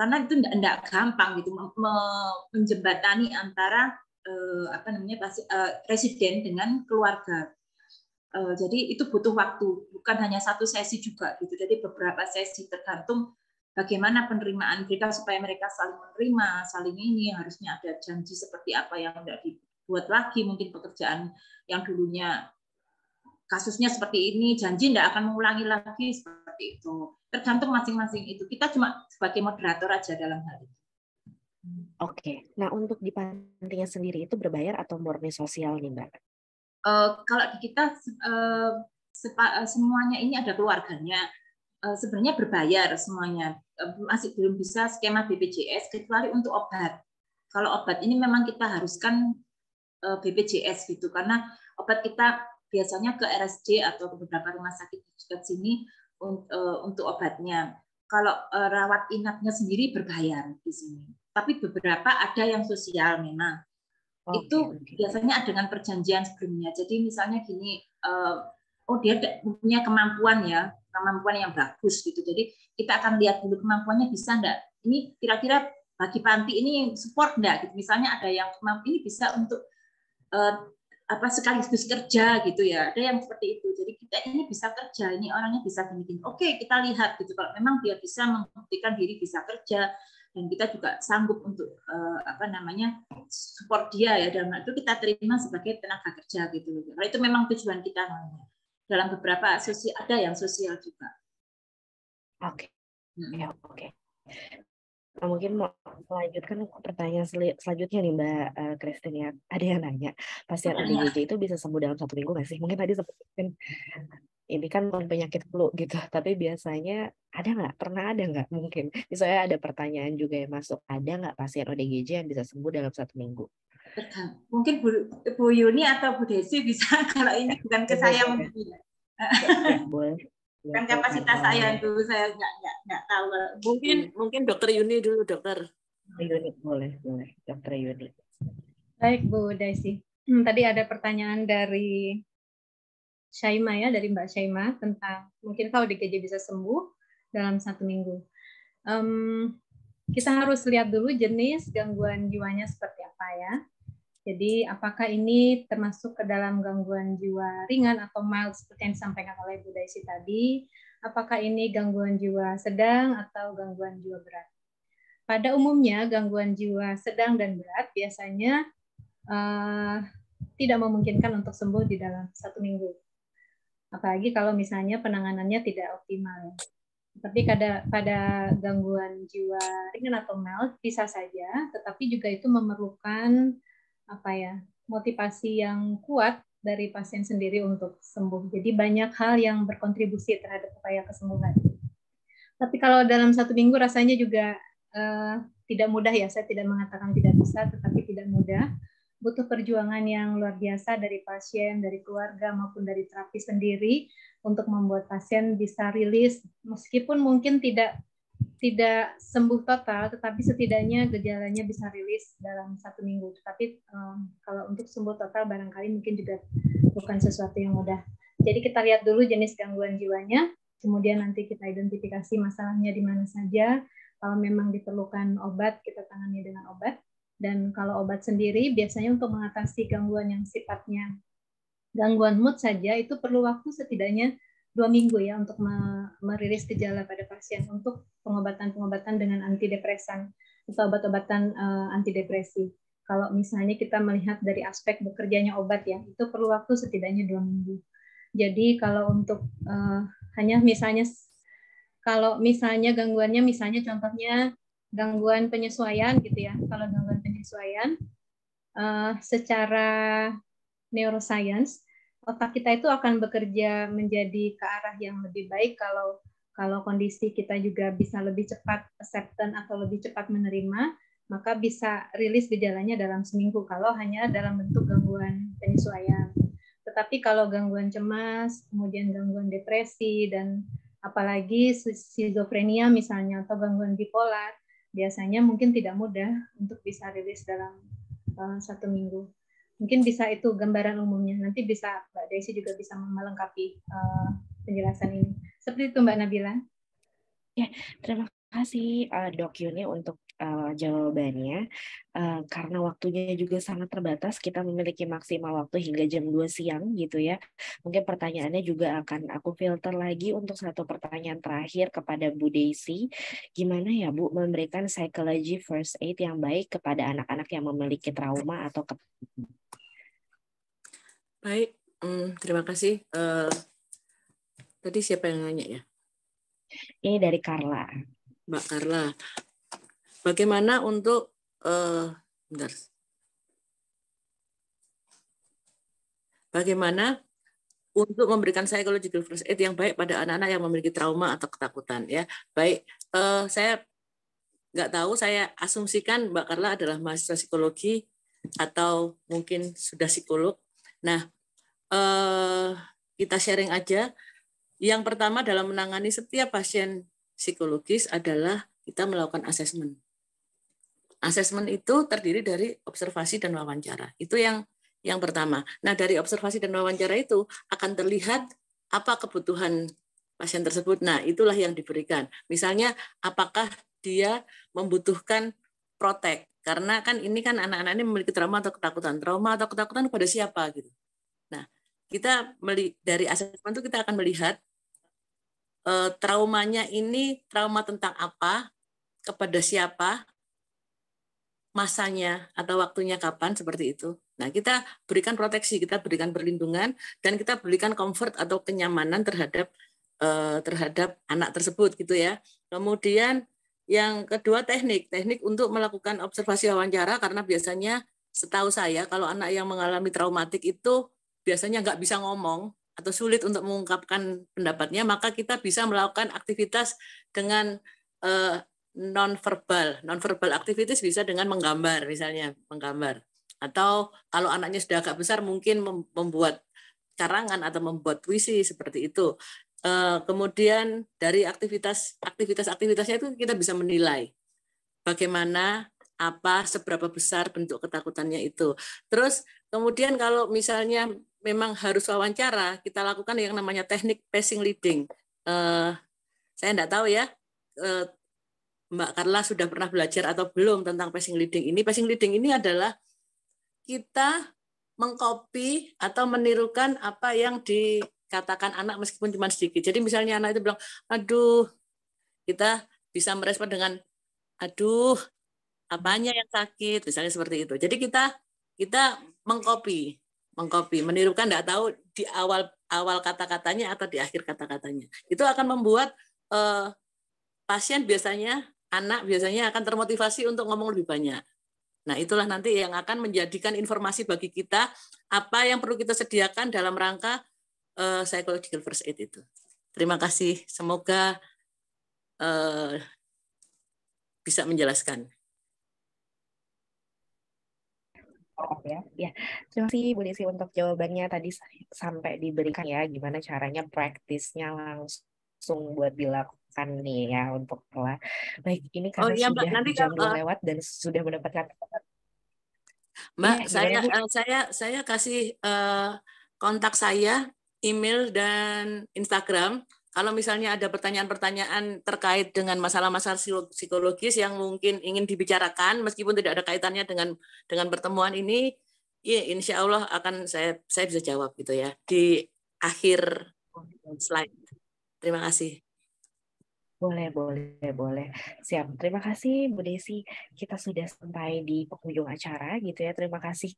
karena itu enggak gampang gitu menjembatani antara residen dengan keluarga. Jadi itu butuh waktu, bukan hanya satu sesi juga gitu. Jadi beberapa sesi, tergantung bagaimana penerimaan mereka supaya mereka saling menerima, saling ini, harusnya ada janji seperti apa yang tidak dibuat lagi, mungkin pekerjaan yang dulunya kasusnya seperti ini, janji tidak akan mengulangi lagi seperti itu. Tergantung masing-masing itu. Kita cuma sebagai moderator aja dalam hal itu. Oke, nah untuk di pantinya sendiri itu berbayar atau murni sosial nih Mbak? Kalau di kita semuanya ini ada keluarganya, sebenarnya berbayar semuanya, masih belum bisa skema BPJS kecuali untuk obat. Kalau obat ini memang kita haruskan BPJS gitu, karena obat kita biasanya ke RSJ atau ke beberapa rumah sakit di dekat sini untuk obatnya. Kalau rawat inapnya sendiri berbayar di sini, tapi beberapa ada yang sosial memang. Itu biasanya dengan perjanjian sebelumnya. Jadi misalnya gini, dia punya kemampuan yang bagus gitu. Jadi kita akan lihat dulu kemampuannya bisa enggak. Ini kira-kira bagi panti ini support enggak gitu. Misalnya ada yang kemampuan ini bisa untuk sekaligus kerja gitu ya. Ada yang seperti itu. Jadi kita ini bisa kerja, ini orangnya bisa gini-gini. Oke, kita lihat gitu. Kalau memang dia bisa membuktikan diri bisa kerja, dan kita juga sanggup untuk support dia ya, dalam itu kita terima sebagai tenaga kerja gitu. Kalau itu memang tujuan kita dalam beberapa sosial, ada yang sosial juga. Oke. Nah, mungkin mau melanjutkan pertanyaan selanjutnya nih Mbak Christine ya. Ada yang nanya, pasien ODGJ itu bisa sembuh dalam 1 minggu nggak sih? Mungkin tadi seperti ini kan bukan penyakit flu gitu, tapi biasanya pernah ada nggak mungkin? Misalnya ada pertanyaan juga yang masuk, ada nggak pasien ODGJ yang bisa sembuh dalam 1 minggu? Mungkin Bu Yuni atau Bu Desi bisa, kalau ini bukan ke saya mungkin. Ya, boleh. Kan kapasitas saya itu, saya nggak tahu. Mungkin Dokter Yuni dulu, Dokter. Yuni, boleh, Dokter Yuni. Baik Bu Desi. Tadi ada pertanyaan dari Syaima ya, dari Mbak Syaima tentang mungkinkah ODGJ bisa sembuh dalam 1 minggu. Kita harus lihat dulu jenis gangguan jiwanya seperti apa ya. Jadi apakah ini termasuk ke dalam gangguan jiwa ringan atau mild seperti yang disampaikan oleh Bu Daisy tadi? Apakah ini gangguan jiwa sedang atau gangguan jiwa berat? Pada umumnya gangguan jiwa sedang dan berat biasanya tidak memungkinkan untuk sembuh di dalam 1 minggu. Apalagi kalau misalnya penanganannya tidak optimal. Tapi pada gangguan jiwa ringan atau mild bisa saja, tetapi juga itu memerlukan motivasi yang kuat dari pasien sendiri untuk sembuh. Jadi banyak hal yang berkontribusi terhadap upaya kesembuhan. Tapi kalau dalam 1 minggu rasanya juga tidak mudah ya. Saya tidak mengatakan tidak bisa, tetapi tidak mudah. Butuh perjuangan yang luar biasa dari pasien, dari keluarga maupun dari terapis sendiri untuk membuat pasien bisa rilis, meskipun mungkin tidak sembuh total, tetapi setidaknya gejalanya bisa rilis dalam 1 minggu. Tapi kalau untuk sembuh total barangkali mungkin juga bukan sesuatu yang mudah. Jadi kita lihat dulu jenis gangguan jiwanya, kemudian nanti kita identifikasi masalahnya di mana saja. Kalau memang diperlukan obat, kita tangani dengan obat. Dan kalau obat sendiri biasanya untuk mengatasi gangguan yang sifatnya gangguan mood saja itu perlu waktu setidaknya 2 minggu ya untuk merilis gejala pada pasien untuk pengobatan dengan antidepresan atau obat-obatan antidepresi. Kalau misalnya kita melihat dari aspek bekerjanya obat ya, itu perlu waktu setidaknya 2 minggu. Jadi kalau untuk hanya misalnya kalau misalnya gangguannya misalnya contohnya gangguan penyesuaian gitu ya. Kalau gangguan penyesuaian secara neuroscience otak kita itu akan bekerja menjadi ke arah yang lebih baik kalau kondisi kita juga bisa lebih cepat acceptance atau lebih cepat menerima, maka bisa rilis gejalanya dalam seminggu kalau hanya dalam bentuk gangguan penyesuaian. Tetapi kalau gangguan cemas, kemudian gangguan depresi, dan apalagi skizofrenia misalnya atau gangguan bipolar, biasanya mungkin tidak mudah untuk bisa rilis dalam 1 minggu. Mungkin bisa itu gambaran umumnya. Nanti bisa Mbak Daisy juga bisa melengkapi penjelasan ini. Seperti itu Mbak Nabila. Ya, terima kasih Dok Yuni untuk jawabannya. Karena waktunya juga sangat terbatas, kita memiliki maksimal waktu hingga jam 2 siang gitu ya. Mungkin pertanyaannya juga akan aku filter lagi untuk satu pertanyaan terakhir kepada Bu Daisy. Gimana ya Bu memberikan psychology first aid yang baik kepada anak-anak yang memiliki trauma atau Baik, terima kasih. Tadi siapa yang nanya ya? Ini dari Carla. Mbak Carla. Bagaimana untuk bagaimana untuk memberikan psychological first aid yang baik pada anak-anak yang memiliki trauma atau ketakutan ya. Baik, saya nggak tahu, saya asumsikan Mbak Carla adalah mahasiswa psikologi atau mungkin sudah psikolog. Nah, kita sharing aja. Yang pertama dalam menangani setiap pasien psikologis adalah kita melakukan asesmen. Asesmen itu terdiri dari observasi dan wawancara. Itu yang pertama. Nah, dari observasi dan wawancara itu akan terlihat apa kebutuhan pasien tersebut. Nah, itulah yang diberikan. Misalnya, apakah dia membutuhkan protek? Karena kan ini kan anak-anak ini memiliki trauma atau ketakutan. Trauma atau ketakutan pada siapa gitu. Nah, kita dari asesmen itu kita akan melihat traumanya ini trauma tentang apa, kepada siapa, masanya atau waktunya kapan, seperti itu. Nah, kita berikan proteksi, kita berikan perlindungan, dan kita berikan comfort atau kenyamanan terhadap anak tersebut gitu ya. Kemudian yang kedua teknik untuk melakukan observasi wawancara, karena biasanya setahu saya kalau anak yang mengalami traumatik itu biasanya nggak bisa ngomong atau sulit untuk mengungkapkan pendapatnya, maka kita bisa melakukan aktivitas dengan non-verbal. Non-verbal activities bisa dengan menggambar, misalnya menggambar. Atau kalau anaknya sudah agak besar, mungkin membuat karangan atau membuat puisi seperti itu. Kemudian dari aktivitasnya itu kita bisa menilai bagaimana, apa, seberapa besar bentuk ketakutannya itu. Terus kemudian kalau misalnya memang harus wawancara, kita lakukan yang namanya teknik passing leading. Saya enggak tahu ya, Mbak Carla sudah pernah belajar atau belum tentang passing leading ini. Passing leading ini adalah kita mengcopy atau menirukan apa yang dikatakan anak meskipun cuma sedikit. Jadi misalnya anak itu bilang, aduh, kita bisa merespon dengan, aduh, apanya yang sakit, misalnya seperti itu. Jadi kita mengcopy, menirukan, enggak tahu di awal kata-katanya atau di akhir kata-katanya. Itu akan membuat pasien biasanya, anak biasanya akan termotivasi untuk ngomong lebih banyak. Nah, itulah nanti yang akan menjadikan informasi bagi kita apa yang perlu kita sediakan dalam rangka psychological first aid itu. Terima kasih. Semoga bisa menjelaskan. Ya, terima kasih Bu Desi untuk jawabannya tadi sampai diberikan ya gimana caranya praktisnya langsung buat dilakukan nih ya untuk kelas. Baik, ini karena iya, sudah Mbak, nanti jam 2 lewat dan sudah mendapatkan Mbak, ya, saya kasih kontak saya, email dan Instagram. Kalau misalnya ada pertanyaan-pertanyaan terkait dengan masalah-masalah psikologis yang mungkin ingin dibicarakan, meskipun tidak ada kaitannya dengan pertemuan ini, ya insya Allah akan saya bisa jawab gitu ya di akhir slide. Terima kasih. Boleh. Siap. Terima kasih Bu Desi. Kita sudah sampai di penghujung acara gitu ya. Terima kasih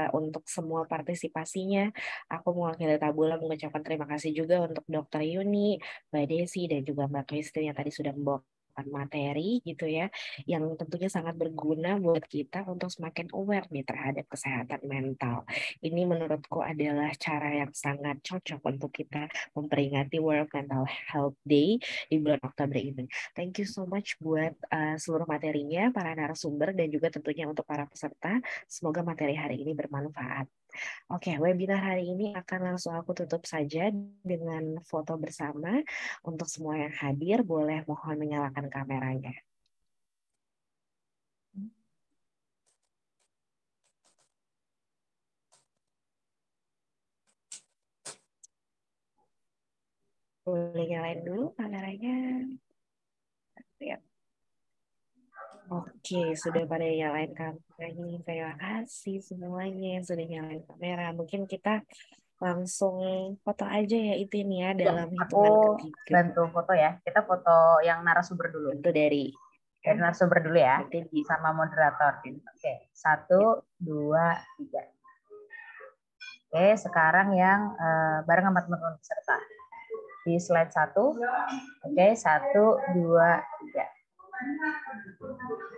untuk semua partisipasinya. Aku mewakili Tabula mengucapkan terima kasih juga untuk Dr. Yuni, Mbak Desi, dan juga Mbak Christine yang tadi sudah membawakan materi gitu ya, yang tentunya sangat berguna buat kita untuk semakin aware nih terhadap kesehatan mental. Ini menurutku adalah cara yang sangat cocok untuk kita memperingati World Mental Health Day di bulan Oktober ini. Thank you so much buat seluruh materinya, para narasumber, dan juga tentunya untuk para peserta. Semoga materi hari ini bermanfaat. Oke, webinar hari ini akan langsung aku tutup saja dengan foto bersama. Untuk semua yang hadir, boleh mohon menyalakan kameranya. Boleh nyalain dulu kameranya. Siap. Oke, sudah pada nyalain kameranya. Terima kasih semuanya yang sudah nyalain kamera. Mungkin kita langsung foto aja ya itu nih ya dalam hitungan ketiga. Bantu foto ya. Kita foto yang narasumber dulu. Itu dari narasumber dulu ya. Sama moderator. Oke, 1, 2, 3. Oke, sekarang yang bareng sama teman-teman peserta. Di slide 1. Oke, 1, 2, 3.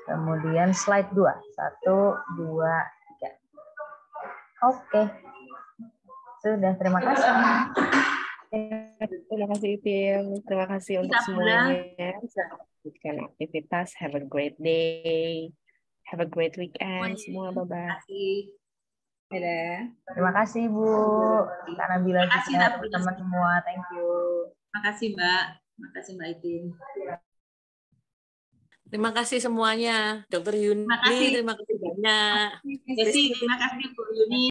Kemudian slide 2. 1, 2, 3. Oke. Sudah, terima kasih. Terima kasih Tim. Terima kasih untuk semuanya. Lanjutkan aktivitas. Have a great day. Have a great weekend semua. Bye-bye. Terima kasih Bu. Karena bila juga teman-teman semua. Thank you. Terima kasih Mbak. Terima kasih Mbak Itin. Terima kasih semuanya. Dr. Yuni, terima kasih banyak. Terima kasih Bu Yuni.